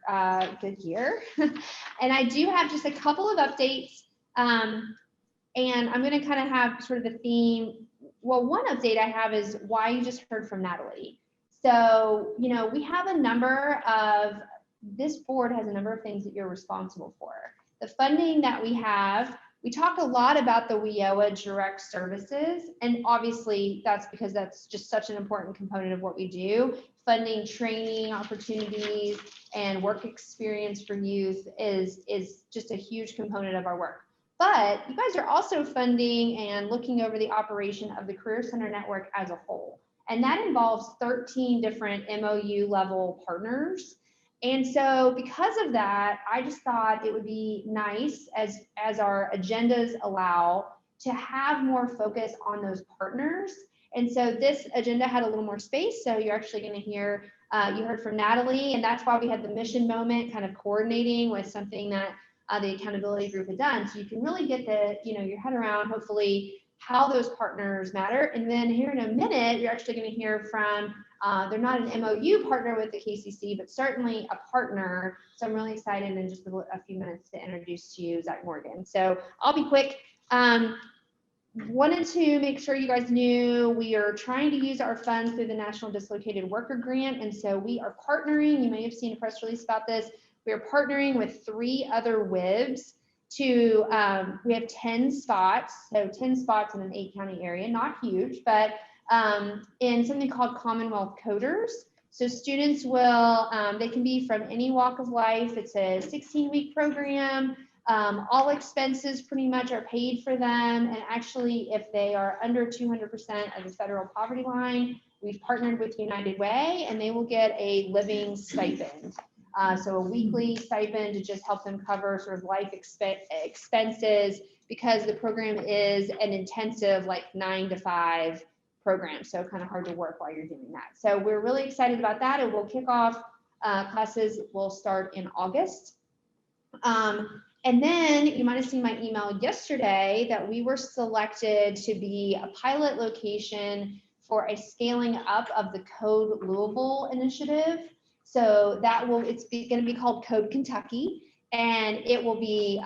good year. And I do have just a couple of updates. And I'm going to kind of have sort of the theme. Well, one update I have is why you just heard from Natalie. So, you know, we have a number of, this board has a number of things that you're responsible for. The funding that we have, we talk a lot about the WIOA direct services, and obviously that's because that's just such an important component of what we do. Funding training opportunities and work experience for youth is just a huge component of our work. But you guys are also funding and looking over the operation of the Career Center Network as a whole. And that involves 13 different MOU level partners. And so because of that, I just thought it would be nice as our agendas allow to have more focus on those partners. And so this agenda had a little more space. So you're actually going to hear, you heard from Natalie, and that's why we had the mission moment kind of coordinating with something that the accountability group had done. So you can really get your head around, hopefully, how those partners matter. And then here in a minute, you're actually going to hear from, they're not an MOU partner with the KCC, but certainly a partner. So I'm really excited in just a few minutes to introduce to you Zach Morgan. So I'll be quick. Wanted to make sure you guys knew we are trying to use our funds through the National Dislocated Worker Grant. And so we are partnering, you may have seen a press release about this. We are partnering with 3 other WIBs to, we have 10 spots, so 10 spots in an 8-county area, not huge, but in something called Commonwealth Coders. So students will, they can be from any walk of life. It's a 16-week program. All expenses pretty much are paid for them. And actually, if they are under 200% of the federal poverty line, we've partnered with United Way and they will get a living stipend. So a weekly stipend to just help them cover sort of life expenses, because the program is an intensive like 9 to 5 program. So kind of hard to work while you're doing that. So we're really excited about that. It will kick off, classes will start in August. And then you might have seen my email yesterday that we were selected to be a pilot location for a scaling up of the Code Louisville initiative. So that will, it's going to be called Code Kentucky, and it will be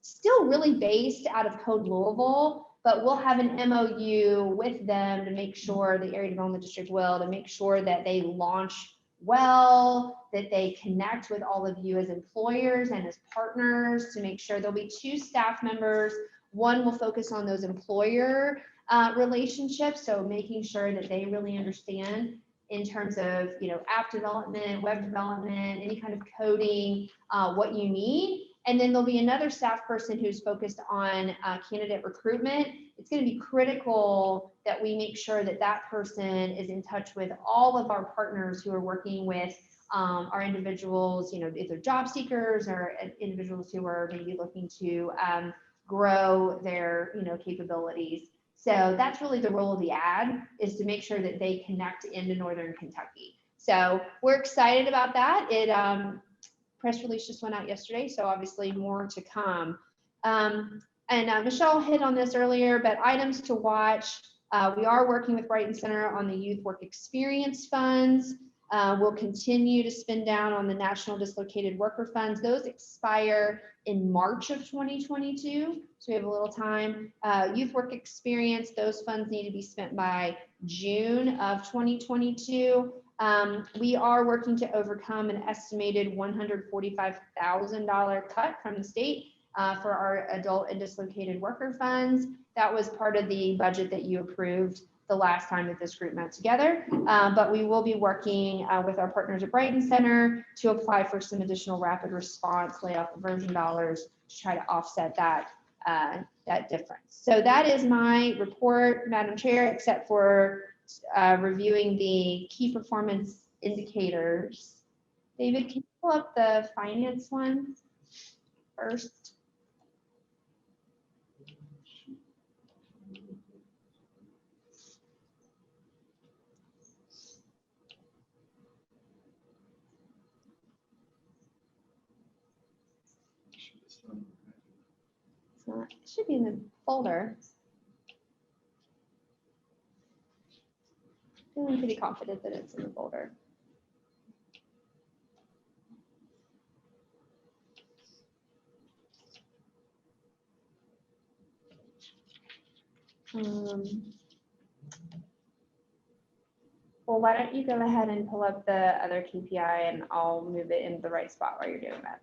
still really based out of Code Louisville, but we'll have an MOU with them to make sure, the Area Development District will, to make sure that they launch well, that they connect with all of you as employers and as partners, to make sure there'll be 2 staff members. One will focus on those employer relationships, so making sure that they really understand in terms of, app development, web development, any kind of coding, what you need. And then there'll be another staff person who's focused on candidate recruitment. It's going to be critical that we make sure that that person is in touch with all of our partners who are working with our individuals, either job seekers or individuals who are maybe looking to grow their, capabilities. So that's really the role of the ad, is to make sure that they connect into Northern Kentucky. So we're excited about that. It press release just went out yesterday, so obviously more to come. And Michelle hit on this earlier, but items to watch. We are working with Brighton Center on the Youth Work Experience Funds. We'll continue to spend down on the National Dislocated Worker Funds. Those expire in March of 2022, so we have a little time. Youth Work Experience, those funds need to be spent by June of 2022. We are working to overcome an estimated $145,000 cut from the state for our adult and dislocated worker funds. That was part of the budget that you approved the last time that this group met together. But we will be working with our partners at Brighton Center to apply for some additional rapid response layoff aversion dollars to try to offset that difference. So that is my report, Madam Chair, except for reviewing the key performance indicators. David, can you pull up the finance one first? It should be in the folder. Feeling pretty confident that it's in the folder. Well, why don't you go ahead and pull up the other KPI and I'll move it into the right spot while you're doing that.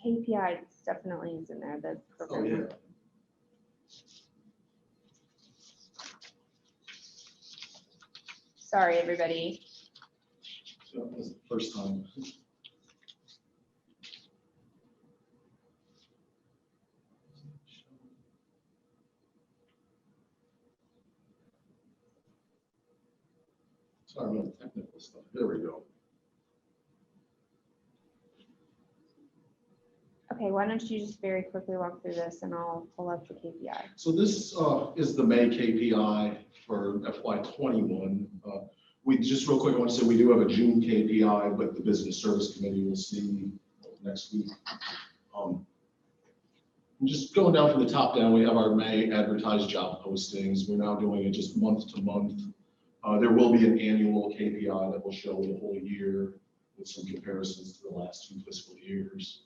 KPI definitely is in there. The program. Sorry, everybody. So that's the first time. Sorry, I'm on technical stuff. There we go. Okay, why don't you just very quickly walk through this and I'll pull up the KPI. So this is the May KPI for FY21. We just real quick, I want to say we do have a June KPI, but the Business Service Committee will see next week. Just going down from the top down, we have our May advertised job postings. We're now doing it just month to month. There will be an annual KPI that will show the whole year with some comparisons to the last 2 fiscal years.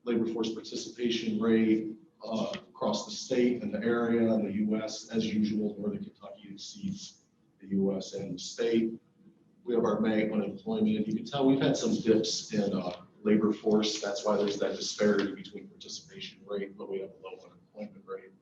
Labor force participation rate across the state and the area and the U.S. As usual, Northern Kentucky exceeds the U.S. and the state. We have our May unemployment. You can tell we've had some dips in labor force. That's why there's that disparity between participation rate, but we have a low unemployment rate.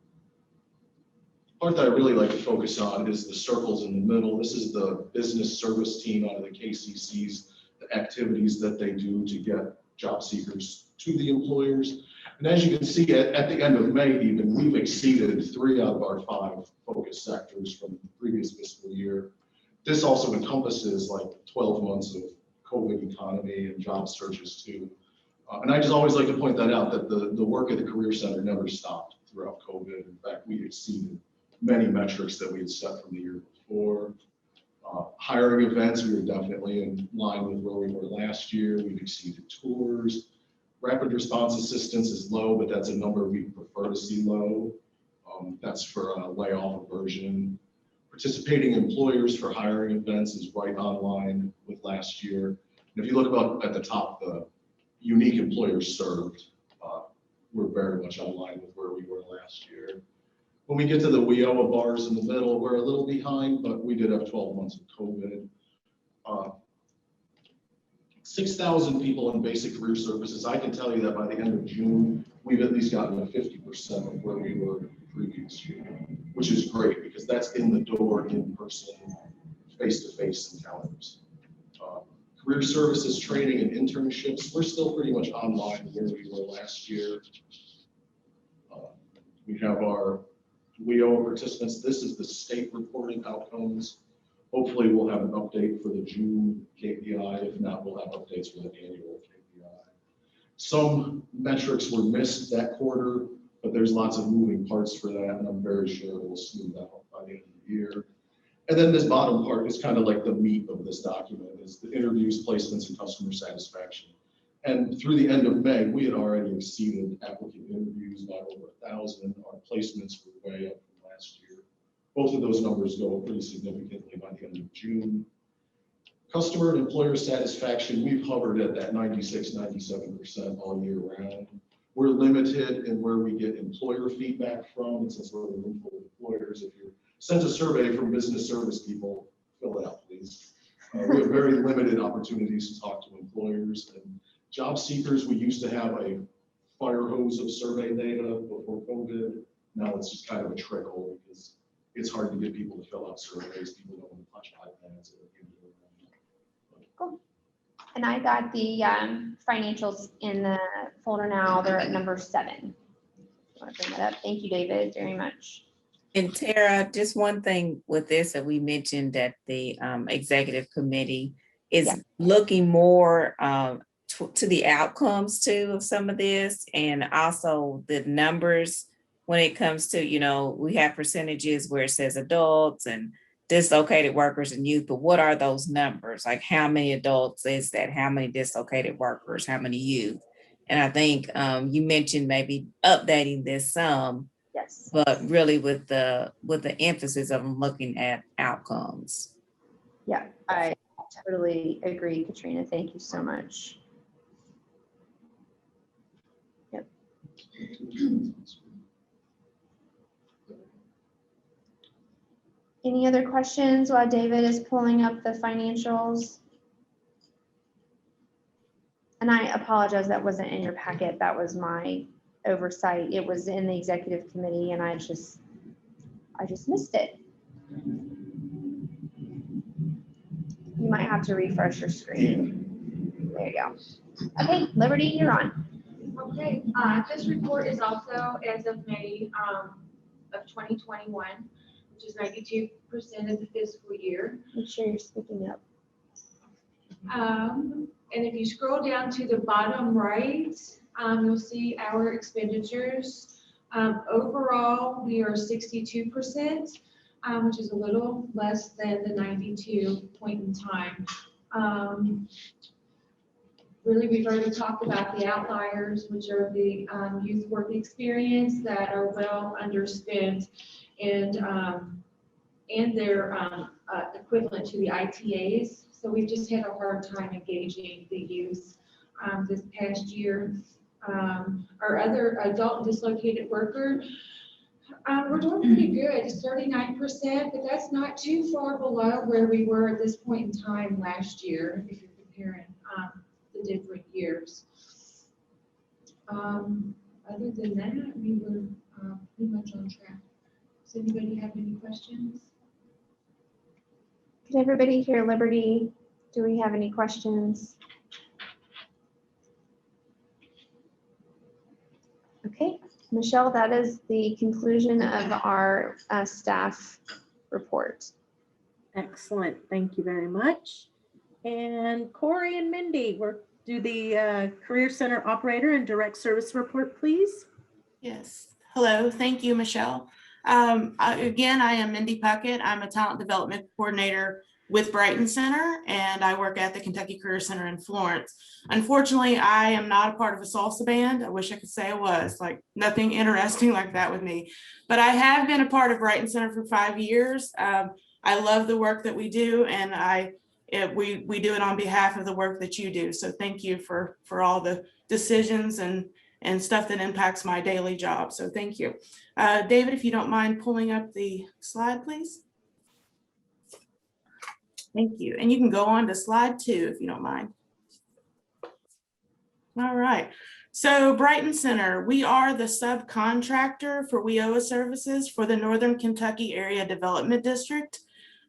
The part that I really like to focus on is the circles in the middle. This is the business service team out of the KCCs, the activities that they do to get job seekers to the employers. And as you can see, at the end of May even, we've exceeded 3 out of our 5 focus sectors from the previous fiscal year. This also encompasses like 12 months of COVID economy and job searches too. And I just always like to point that out, that the work at the Career Center never stopped throughout COVID. In fact, we exceeded many metrics that we had set from the year before. Hiring events, we were definitely in line with where we were last year. We've exceeded tours. Rapid response assistance is low, but that's a number we prefer to see low. That's for layoff aversion. Participating employers for hiring events is right on line with last year. And if you look about at the top, the unique employers served, we're very much on line with where we were last year. When we get to the WIOA bars in the middle, we're a little behind, but we did have 12 months of COVID. 6,000 people in basic career services. I can tell you that by the end of June, we've at least gotten to 50% of where we were previous year, which is great because that's in the door, in person, face-to-face encounters. Career services, training, and internships, we're still pretty much online where we were last year. We have our WIOA participants. This is the state reporting outcomes. Hopefully we'll have an update for the June KPI. If not, we'll have updates for the annual KPI. Some metrics were missed that quarter, but there's lots of moving parts for that, and I'm very sure we'll smooth out by the end of the year. And then this bottom part is kind of like the meat of this document, is the interviews, placements, and customer satisfaction. And through the end of May, we had already exceeded applicant interviews by over 1,000. Our placements were way up from last year. Both of those numbers go up pretty significantly by the end of June. Customer and employer satisfaction, we've hovered at that 96, 97% all year round. we're limited in where we get employer feedback from, and since we're a room full of employers, if you send a survey from business service people, fill it out, please. We have very limited opportunities to talk to employers and job seekers. We used to have a fire hose of survey data before COVID. Now it's just kind of a trickle because it's hard to get people to fill out surveys. People don't want to touch iPads. Cool. And I got the financials in the folder now. They're at number 7. I want to bring that up. Thank you, David, very much. And Tara, just one thing with this that we mentioned that the executive committee is looking more to the outcomes too of some of this, and also the numbers when it comes to, you know, we have percentages where it says adults and dislocated workers and youth, but what are those numbers? Like how many adults is that? How many dislocated workers? How many youth? And I think you mentioned maybe updating this some. Yes. But really with the emphasis of looking at outcomes. Yeah, I totally agree, Katrina. Thank you so much. Yep. Any other questions while David is pulling up the financials? And I apologize, that wasn't in your packet. That was my oversight. It was in the executive committee and I just missed it. You might have to refresh your screen. There you go. Okay, Liberty, you're on. Okay, this report is also as of May of 2021, which is 92% of the fiscal year. Make sure you're speaking up. And if you scroll down to the bottom right, you'll see our expenditures. Overall, we are 62%, which is a little less than the 92 point in time. Really, we've already talked about the outliers, which are the youth work experience that are well underspent and they're equivalent to the ITAs. So we've just had a hard time engaging the youth this past year. Our other adult dislocated worker, we're doing pretty good. It's 39%, but that's not too far below where we were at this point in time last year, if you're comparing the different years. Other than that, we were pretty much on track. Does anybody have any questions? Did everybody hear Liberty? Do we have any questions? Okay, Michelle, that is the conclusion of our staff report. Excellent. Thank you very much. And Corey and Mindy, we'll do the Career Center operator and direct service report, please. Yes. Hello. Thank you, Michelle. Again, I am Mindy Puckett. I'm a talent development coordinator with Brighton Center, and I work at the Kentucky Career Center in Florence. Unfortunately, I am not a part of a salsa band. I wish I could say I was, like nothing interesting like that with me, but I have been a part of Brighton Center for 5 years. I love the work that we do, and we do it on behalf of the work that you do. So thank you for all the decisions and stuff that impacts my daily job. So thank you. David, if you don't mind pulling up the slide, please. Thank you. And you can go on to slide 2 if you don't mind. All right. So Brighton Center, we are the subcontractor for WIOA services for the Northern Kentucky Area Development District.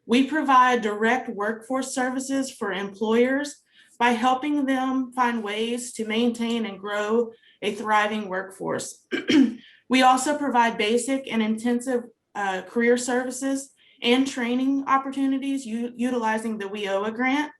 We provide direct workforce services for employers by helping them find ways to maintain and grow a thriving workforce. We also provide basic and intensive career services and training opportunities utilizing the WIOA grant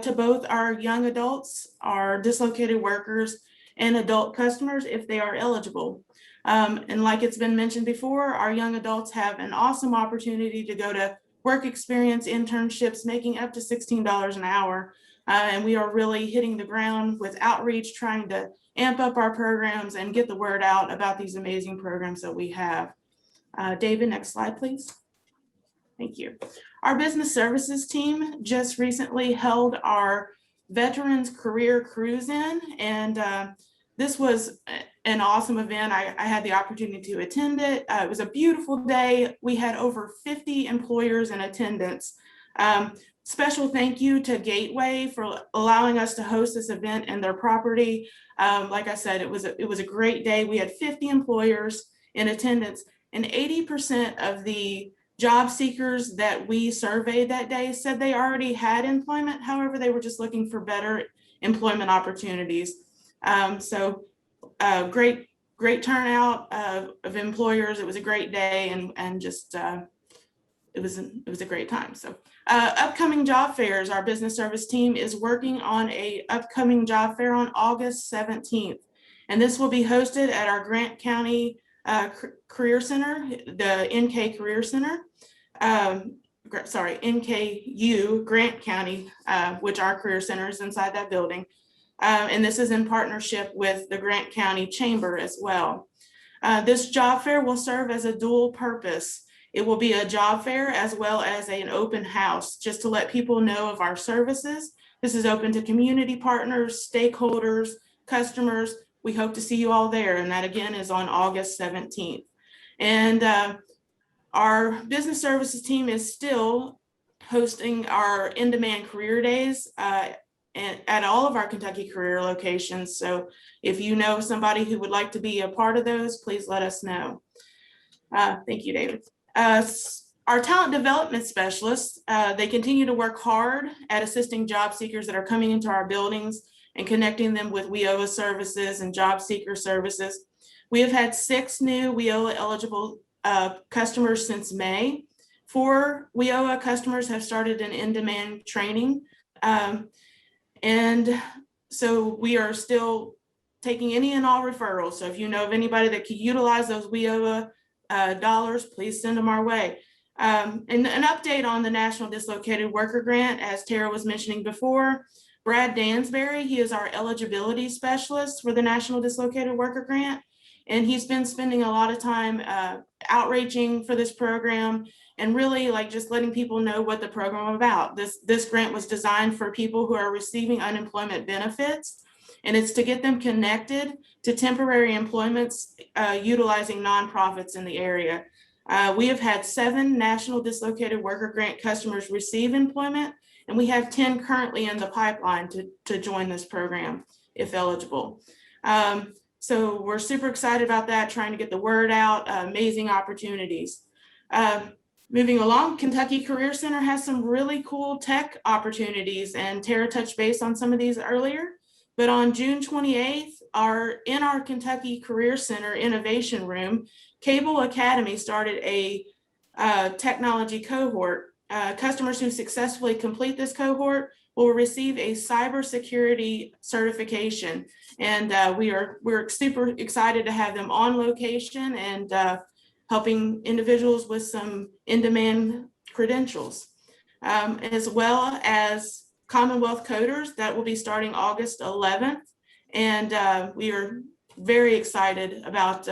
to both our young adults, our dislocated workers, and adult customers if they are eligible. And like it's been mentioned before, our young adults have an awesome opportunity to go to work experience internships making up to $16 an hour. And we are really hitting the ground with outreach, trying to amp up our programs and get the word out about these amazing programs that we have. David, next slide, please. Thank you. Our business services team just recently held our Veterans Career Cruise-In, and This was an awesome event. I had the opportunity to attend it. It was a beautiful day. We had over 50 employers in attendance. Special thank you to Gateway for allowing us to host this event in their property. Like I said, it was a great day. We had 50 employers in attendance, and 80% of the job seekers that we surveyed that day said they already had employment. However, they were just looking for better employment opportunities. Great turnout of employers. It was a great day, and just it was a great time. So upcoming job fairs, our business service team is working on a upcoming job fair on August 17th. And this will be hosted at our Grant County Career Center, the NK Career Center. NKU Grant County, which our career center is inside that building. And this is in partnership with the Grant County Chamber as well. This job fair will serve as a dual purpose. It will be a job fair as well as an open house, just to let people know of our services. This is open to community partners, stakeholders, customers. We hope to see you all there. And that again is on August 17th. And our business services team is still hosting our in-demand career days at all of our Kentucky career locations. So if you know somebody who would like to be a part of those, please let us know. Thank you, David. Our talent development specialists, they continue to work hard at assisting job seekers that are coming into our buildings and connecting them with WIOA services and job seeker services. We have had 6 new WIOA eligible customers since May. 4 WIOA customers have started an in-demand training. And so we are still taking any and all referrals. So if you know of anybody that could utilize those WIOA dollars, please send them our way. And an update on the National Dislocated Worker Grant, as Tara was mentioning before, Brad Dansbury, he is our eligibility specialist for the National Dislocated Worker Grant. And he's been spending a lot of time outreaching for this program and really like just letting people know what the program is about. This grant was designed for people who are receiving unemployment benefits, and it's to get them connected to temporary employments utilizing nonprofits in the area. We have had 7 National Dislocated Worker Grant customers receive employment, and we have 10 currently in the pipeline to join this program if eligible. So we're super excited about that, trying to get the word out, amazing opportunities. Moving along, Kentucky Career Center has some really cool tech opportunities, and Tara touched base on some of these earlier. But on June 28th, in our Kentucky Career Center Innovation Room, Cable Academy started a technology cohort. Customers who successfully complete this cohort will receive a cybersecurity certification. And we're super excited to have them on location and helping individuals with some in-demand credentials, as well as Commonwealth Coders that will be starting August 11th. And we are very excited about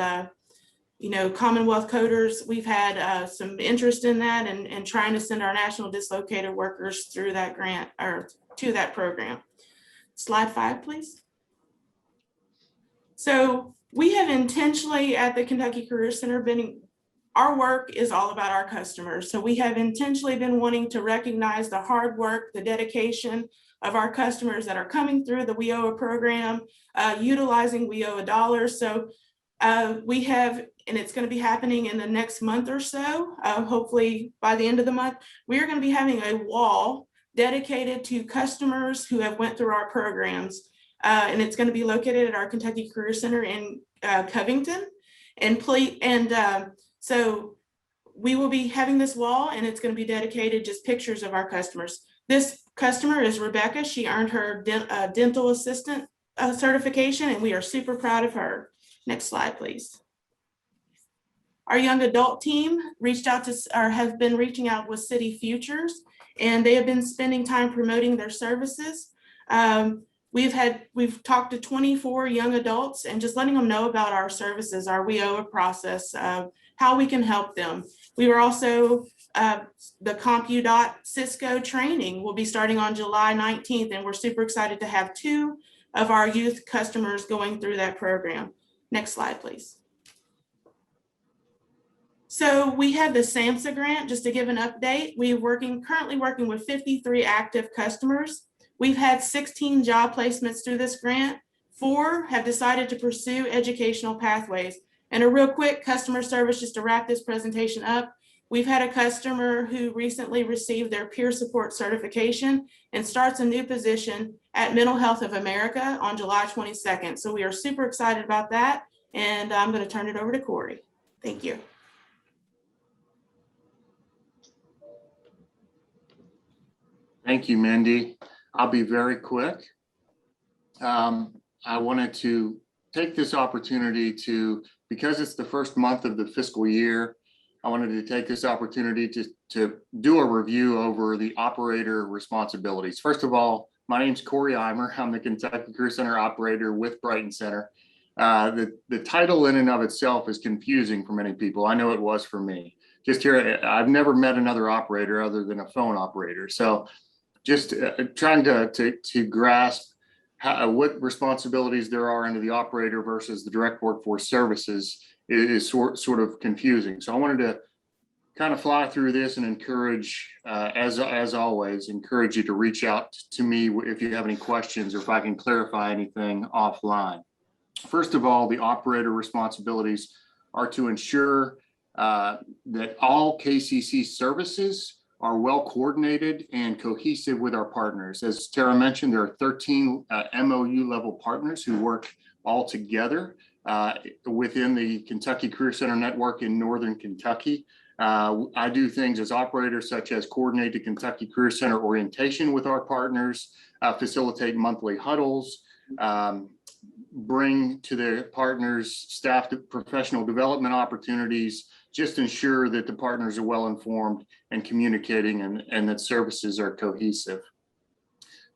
Commonwealth Coders. We've had some interest in that and trying to send our National Dislocated Workers through that grant or to that program. Slide 5, please. So we have intentionally at the Kentucky Career Center our work is all about our customers. So we have intentionally been wanting to recognize the hard work, the dedication of our customers that are coming through the WIOA program, utilizing WIOA dollars. So we have, and it's going to be happening in the next month or so, hopefully by the end of the month, we are going to be having a wall dedicated to customers who have went through our programs. And it's going to be located at our Kentucky Career Center in Covington. So we will be having this wall, and it's going to be dedicated just pictures of our customers. This customer is Rebecca. She earned her dental assistant certification, and we are super proud of her. Next slide, please. Our young adult team have been reaching out with City Futures, and they have been spending time promoting their services. We've talked to 24 young adults and just letting them know about our services, our WIOA process, how we can help them. We were also, the CompuDot Cisco training will be starting on July 19th, and we're super excited to have 2 of our youth customers going through that program. Next slide, please. So we have the SAMHSA grant, just to give an update. We're currently working with 53 active customers. We've had 16 job placements through this grant. 4 have decided to pursue educational pathways. And a real quick customer service, just to wrap this presentation up. We've had a customer who recently received their peer support certification and starts a new position at Mental Health of America on July 22nd. So we are super excited about that. And I'm going to turn it over to Corey. Thank you. Thank you, Mindy. I'll be very quick. I wanted to take this opportunity to, because it's the first month of the fiscal year, I wanted to take this opportunity to do a review over the operator responsibilities. First of all, my name's Corey Eimer. I'm the Kentucky Career Center operator with Brighton Center. The title in and of itself is confusing for many people. I know it was for me. Just here, I've never met another operator other than a phone operator. So just trying to grasp what responsibilities there are under the operator versus the direct workforce services is sort of confusing. So I wanted to kind of fly through this and encourage, as always, encourage you to reach out to me if you have any questions or if I can clarify anything offline. First of all, the operator responsibilities are to ensure that all KCC services are well coordinated and cohesive with our partners. As Tara mentioned, there are 13 MOU level partners who work all together within the Kentucky Career Center network in Northern Kentucky. I do things as operators such as coordinate the Kentucky Career Center orientation with our partners, facilitate monthly huddles, bring to the partners staff to professional development opportunities, just ensure that the partners are well informed and communicating and that services are cohesive.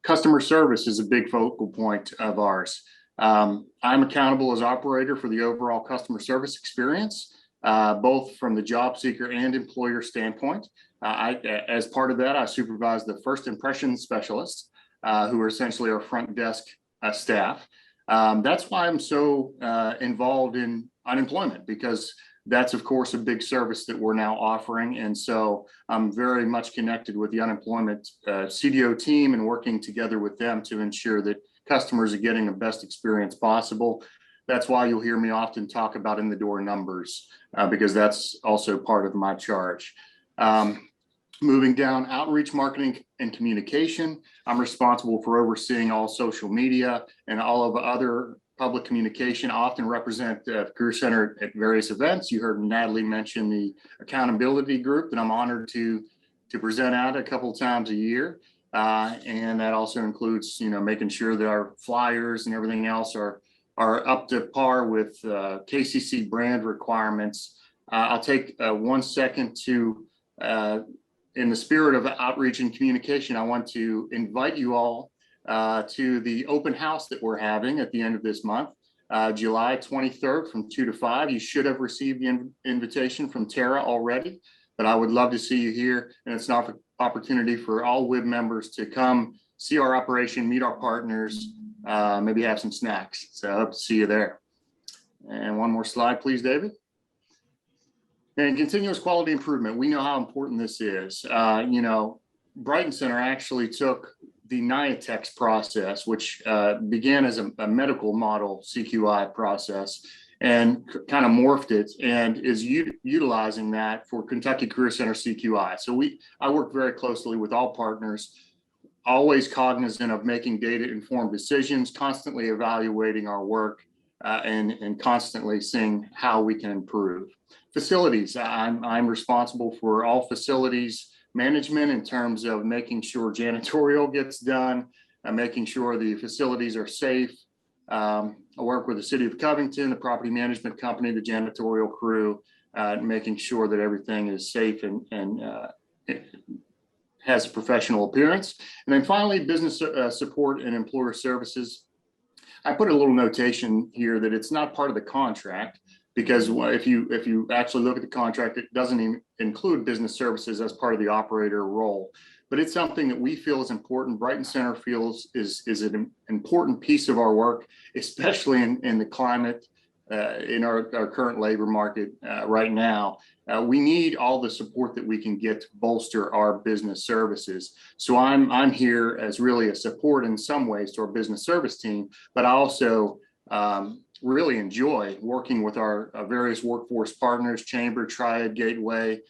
Customer service is a big focal point of ours. I'm accountable as operator for the overall customer service experience, both from the job seeker and employer standpoint. As part of that, I supervise the first impression specialists, who are essentially our front desk staff. That's why I'm so involved in unemployment, because that's, of course, a big service that we're now offering. And so I'm very much connected with the unemployment CDO team and working together with them to ensure that customers are getting the best experience possible. That's why you'll hear me often talk about in the door numbers, because that's also part of my charge. Moving down, outreach, marketing, and communication. I'm responsible for overseeing all social media and all of the other public communication. I often represent the Career Center at various events. You heard Natalie mention the accountability group that I'm honored to present at a couple of times a year. And that also includes, making sure that our flyers and everything else are up to par with KCC brand requirements. I'll take 1 second to, in the spirit of outreach and communication, I want to invite you all to the open house that we're having at the end of this month, July 23rd from 2 to 5. You should have received the invitation from Tara already, but I would love to see you here. And it's an opportunity for all WIB members to come see our operation, meet our partners, maybe have some snacks. So I hope to see you there. And one more slide, please, David. And continuous quality improvement. We know how important this is. Brighton Center actually took the NIATEX process, which began as a medical model CQI process, and kind of morphed it and is utilizing that for Kentucky Career Center CQI. So I work very closely with all partners, always cognizant of making data-informed decisions, constantly evaluating our work, and constantly seeing how we can improve. Facilities, I'm responsible for all facilities management in terms of making sure janitorial gets done, making sure the facilities are safe. I work with the City of Covington, the property management company, the janitorial crew, making sure that everything is safe and has a professional appearance. And then finally, business support and employer services. I put a little notation here that it's not part of the contract, because if you actually look at the contract, it doesn't even include business services as part of the operator role. but it's something that we feel is important. Brighton Center feels is an important piece of our work, especially in the climate, in our current labor market right now. We need all the support that we can get to bolster our business services. So I'm here as really a support in some ways to our business service team, but I also really enjoy working with our various workforce partners, Chamber, Triad, Gateway,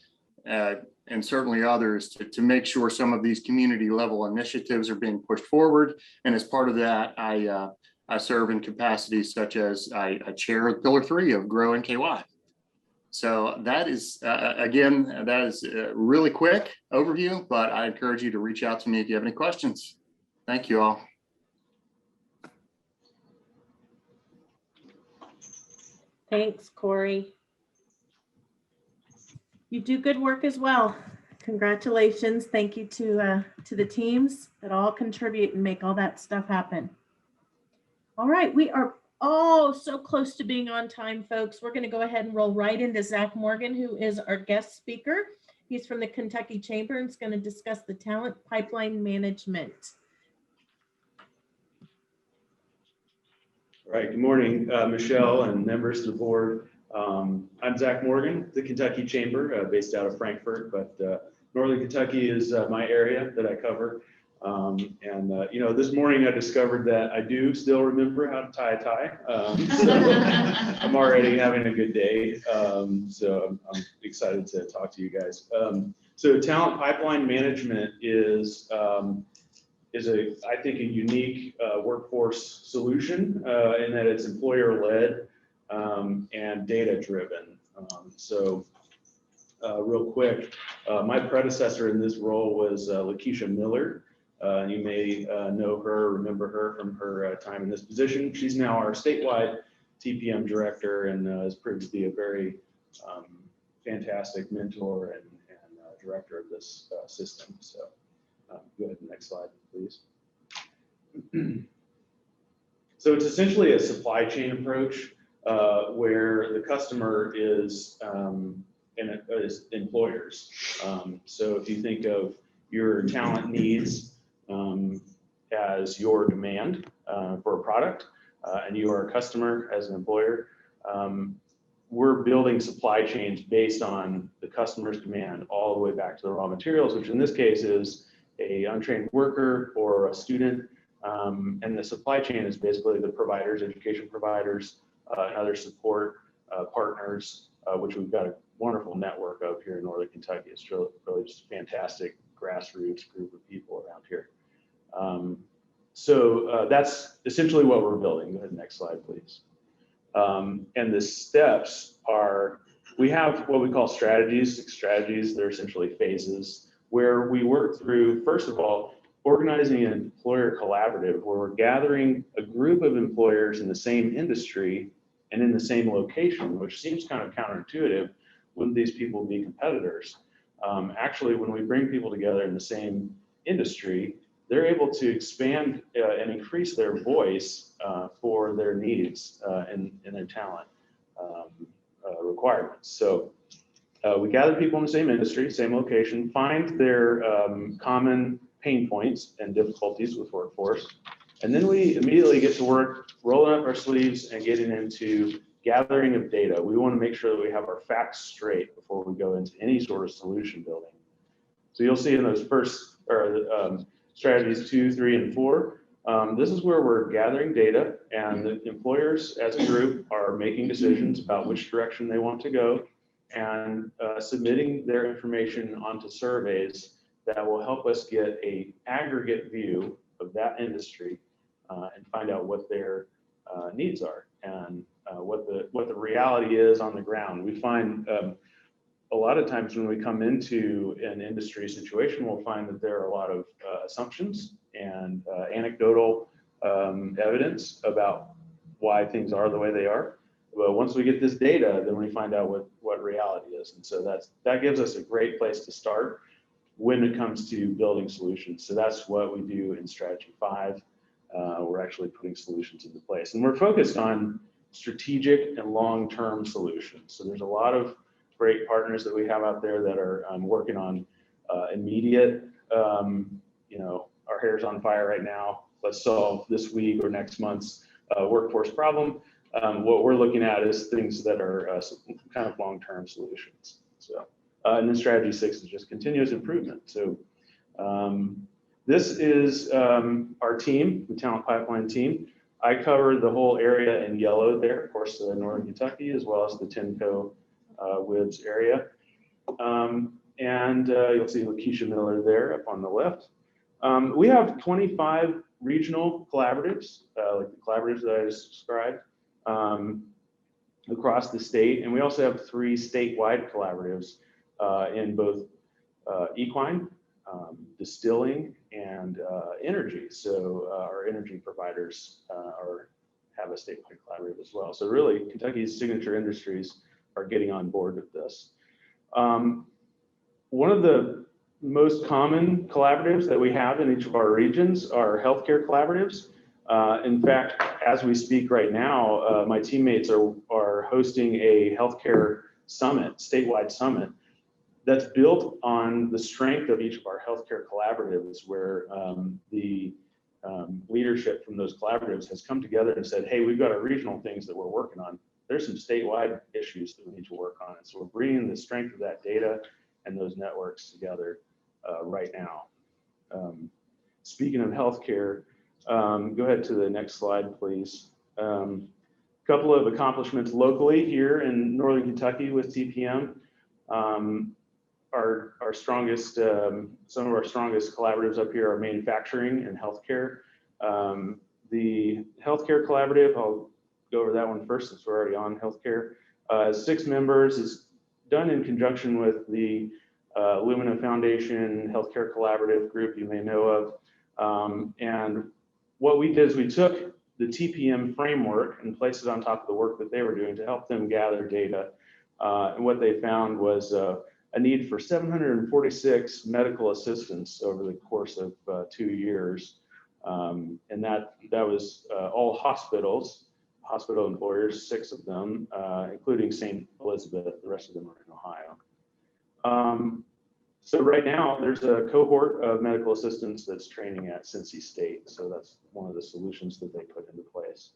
and certainly others to make sure some of these community level initiatives are being pushed forward. And as part of that, I serve in capacities such as I chair Pillar 3 of Grow NKWIB. So that is, again, that is a really quick overview, but I encourage you to reach out to me if you have any questions. Thank you all. Thanks, Corey. You do good work as well. Congratulations. Thank you to the teams that all contribute and make all that stuff happen. All right, we are so close to being on time, folks. We're going to go ahead and roll right into Zach Morgan, who is our guest speaker. He's from the Kentucky Chamber and is going to discuss the talent pipeline management. All right, good morning, Michelle and members of the board. I'm Zach Morgan, the Kentucky Chamber, based out of Frankfurt, but Northern Kentucky is my area that I cover. You know, this morning I discovered that I do still remember how to tie a tie. So I'm already having a good day. So I'm excited to talk to you guys. So talent pipeline management is I think, a unique workforce solution in that it's employer-led and data-driven. Real quick, my predecessor in this role was Lakeisha Miller. You may know her, remember her from her time in this position. She's now our statewide TPM director and has proved to be a very fantastic mentor and director of this system. So go ahead, next slide, please. So it's essentially a supply chain approach where the customer is employers. So if you think of your talent needs as your demand for a product, and you are a customer as an employer, we're building supply chains based on the customer's demand all the way back to the raw materials, which in this case is a untrained worker or a student. And the supply chain is basically the providers, education providers, and other support partners, which we've got a wonderful network of here in Northern Kentucky. It's really just a fantastic grassroots group of people around here. That's essentially what we're building. Go ahead, next slide, please. And the steps are, we have what we call strategies. 6 strategies, they're essentially phases where we work through, first of all, organizing an employer collaborative where we're gathering a group of employers in the same industry and in the same location, which seems kind of counterintuitive. Wouldn't these people be competitors? Actually, when we bring people together in the same industry, they're able to expand and increase their voice for their needs and their talent requirements. So we gather people in the same industry, same location, find their common pain points and difficulties with workforce, and then we immediately get to work rolling up our sleeves and getting into gathering of data. We want to make sure that we have our facts straight before we go into any sort of solution building. So you'll see in those first strategies 2, 3, and 4, this is where we're gathering data, and the employers as a group are making decisions about which direction they want to go and submitting their information onto surveys that will help us get an aggregate view of that industry and find out what their needs are and what the reality is on the ground. We find a lot of times when we come into an industry situation, we'll find that there are a lot of assumptions and anecdotal evidence about why things are the way they are. But once we get this data, then we find out what reality is. And so that gives us a great place to start when it comes to building solutions. So that's what we do in strategy 5. We're actually putting solutions into place, and we're focused on strategic and long-term solutions. So there's a lot of great partners that we have out there that are working on immediate you know, our hair's on fire right now. Let's solve this week or next month's workforce problem. What we're looking at is things that are kind of long-term solutions. So, and then strategy 6 is just continuous improvement. So this is our team, the talent pipeline team. I cover the whole area in yellow there, of course, Northern Kentucky, as well as the NKWIB's area. You'll see Lakeisha Miller there up on the left. We have 25 regional collaboratives, like the collaboratives that I just described, across the state. And we also have 3 statewide collaboratives in both equine, distilling, and energy. So our energy providers have a statewide collaborative as well. So really, Kentucky's signature industries are getting on board with this. One of the most common collaboratives that we have in each of our regions are healthcare collaboratives. In fact, as we speak right now, my teammates are hosting a healthcare summit, statewide summit, that's built on the strength of each of our healthcare collaboratives, where the leadership from those collaboratives has come together and said, hey, we've got our regional things that we're working on. There's some statewide issues that we need to work on. And so we're bringing the strength of that data and those networks together right now. Speaking of healthcare, go ahead to the next slide, please. Couple of accomplishments locally here in Northern Kentucky with TPM. Our strongest, some of our strongest collaboratives up here are manufacturing and healthcare. The healthcare collaborative, I'll go over that one first since we're already on healthcare. 6 members, is done in conjunction with the Lumina Foundation Healthcare Collaborative group you may know of. And what we did is we took the TPM framework and placed it on top of the work that they were doing to help them gather data. And what they found was a need for 746 medical assistants over the course of 2 years. And that was all hospitals, hospital employers, 6 of them, including St. Elizabeth. The rest of them are in Ohio. So right now there's a cohort of medical assistants that's training at Cincy State. So that's one of the solutions that they put into place.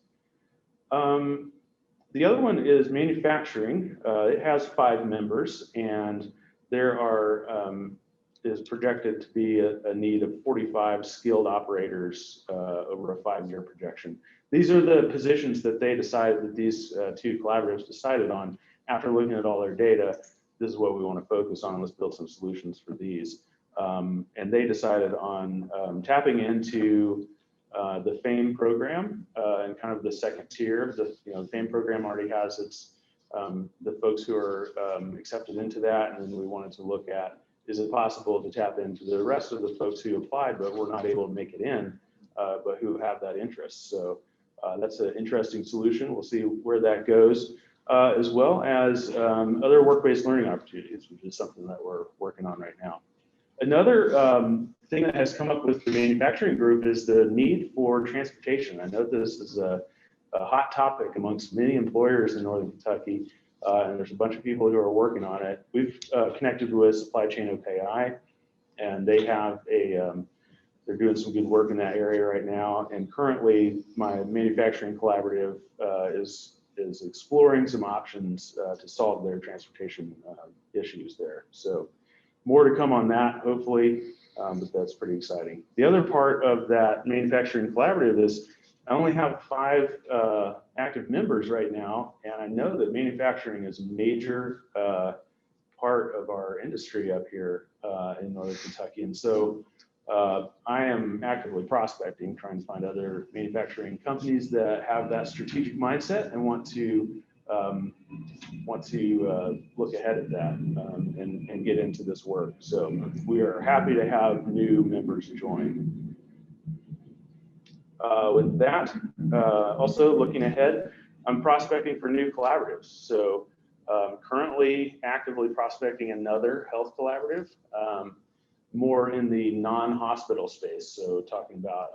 The other one is manufacturing. It has 5 members, and there is projected to be a need of 45 skilled operators over a 5-year projection. These are the positions that they decided, that these 2 collaboratives decided on after looking at all their data. This is what we want to focus on. Let's build some solutions for these. And they decided on tapping into the FAME program and kind of the second tier. The FAME program already has its the folks who are accepted into that, and then we wanted to look at, is it possible to tap into the rest of the folks who applied but were not able to make it in, but who have that interest. So that's an interesting solution. We'll see where that goes, as well as other work-based learning opportunities, which is something that we're working on right now. Another thing that has come up with the manufacturing group is the need for transportation. I know this is a hot topic amongst many employers in Northern Kentucky, and there's a bunch of people who are working on it. We've connected with Supply Chain OKI, and they have they're doing some good work in that area right now. And currently, my manufacturing collaborative is exploring some options to solve their transportation issues there. So more to come on that, hopefully, but that's pretty exciting. The other part of that manufacturing collaborative is I only have 5 active members right now, and I know that manufacturing is a major part of our industry up here in Northern Kentucky. And so I am actively prospecting, trying to find other manufacturing companies that have that strategic mindset and want to look ahead at that and get into this work. So we are happy to have new members join. With that, also looking ahead, I'm prospecting for new collaboratives. So currently actively prospecting another health collaborative, more in the non-hospital space. So talking about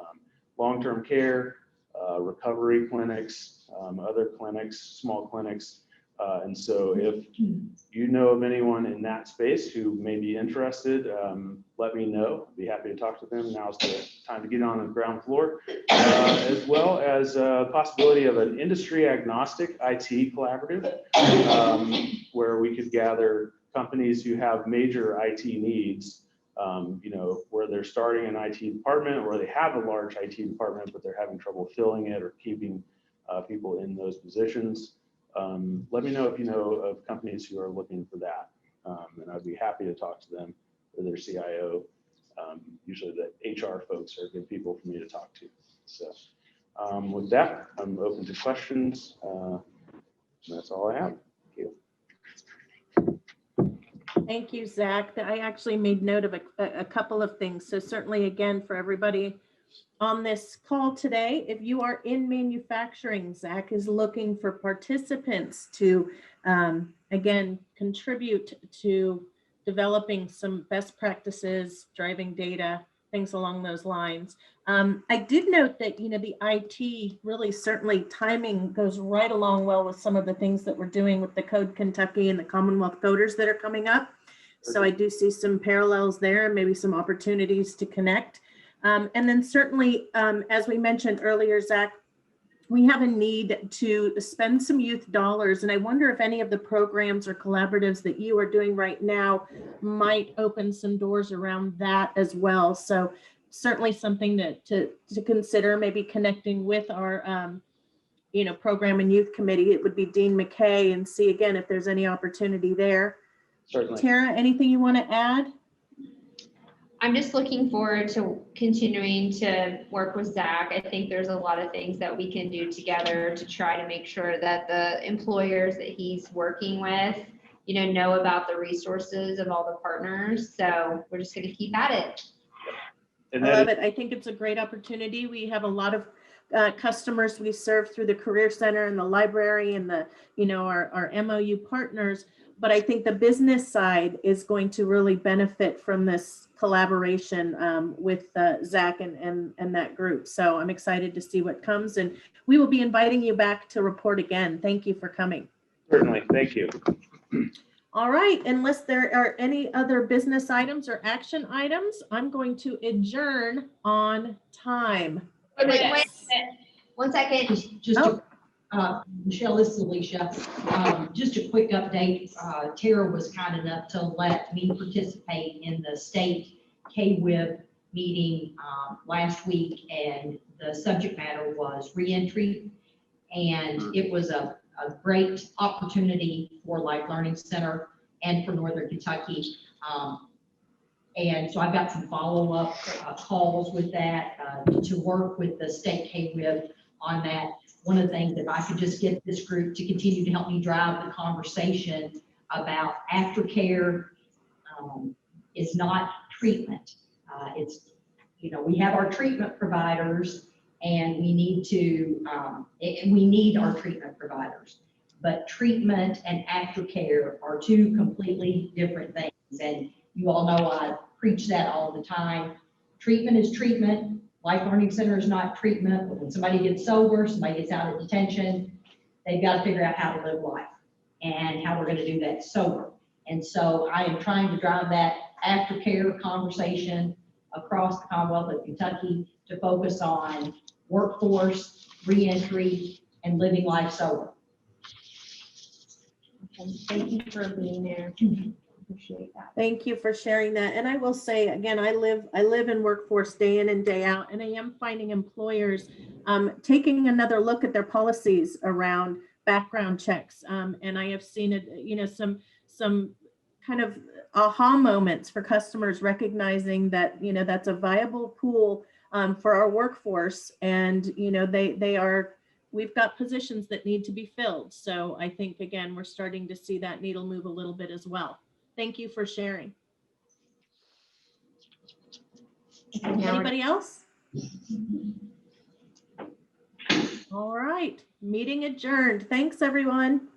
long-term care, recovery clinics, other clinics, small clinics, And so if you know of anyone in that space who may be interested, let me know. I'd be happy to talk to them. Now's the time to get on the ground floor, as well as a possibility of an industry agnostic IT collaborative, where we could gather companies who have major IT needs, where they're starting an IT department, or they have a large IT department, but they're having trouble filling it or keeping people in those positions. Let me know if you know of companies who are looking for that. And I'd be happy to talk to them or their CIO. Usually the HR folks are good people for me to talk to. So with that, I'm open to questions. That's all I have. Thank you. Thank you, Zach. I actually made note of a couple of things. So certainly, again, for everybody on this call today, if you are in manufacturing, Zach is looking for participants to, again, contribute to developing some best practices, driving data, things along those lines. I did note that, the IT really certainly timing goes right along well with some of the things that we're doing with the Code Kentucky and the Commonwealth Coders that are coming up. So I do see some parallels there, maybe some opportunities to connect. And then certainly, as we mentioned earlier, Zach, we have a need to spend some youth dollars. And I wonder if any of the programs or collaboratives that you are doing right now might open some doors around that as well. So certainly something to consider, maybe connecting with our, program and youth committee. It would be Dean McKay, and see again if there's any opportunity there. Certainly. Tara, anything you want to add? I'm just looking forward to continuing to work with Zach. I think there's a lot of things that we can do together to try to make sure that the employers that he's working with, know about the resources of all the partners. So we're just going to keep at it. I love it. I think it's a great opportunity. We have a lot of customers we serve through the Career Center and the library and the, our MOU partners. But I think the business side is going to really benefit from this collaboration with Zach and that group. So I'm excited to see what comes, and we will be inviting you back to report again. Thank you for coming. Certainly. Thank you. All right. Unless there are any other business items or action items, I'm going to adjourn on time. Wait. 1 second. Michelle, this is Alicia. Just a quick update. Tara was kind enough to let me participate in the state NKWIB meeting last week, and the subject matter was reentry. And it was a great opportunity for Life Learning Center and for Northern Kentucky. And so I've got some follow-up calls with that to work with the state NKWIB on that. One of the things, if I could just get this group to continue to help me drive the conversation about aftercare is not treatment. It's, we have our treatment providers, and we need our treatment providers. But treatment and aftercare are two completely different things. And you all know I preach that all the time. Treatment is treatment. Life Learning Center is not treatment. But when somebody gets sober, somebody gets out of detention, they've got to figure out how to live life and how we're going to do that sober. And so I am trying to drive that aftercare conversation across the Commonwealth of Kentucky to focus on workforce, reentry, and living life sober. Okay, thank you for being there. Appreciate that. Thank you for sharing that. And I will say again, I live in workforce day in and day out, and I am finding employers taking another look at their policies around background checks. And I have seen it, some kind of aha moments for customers recognizing that, that's a viable pool for our workforce. And, we've got positions that need to be filled. So I think, again, we're starting to see that needle move a little bit as well. Thank you for sharing. Anybody else? All right, meeting adjourned. Thanks, everyone.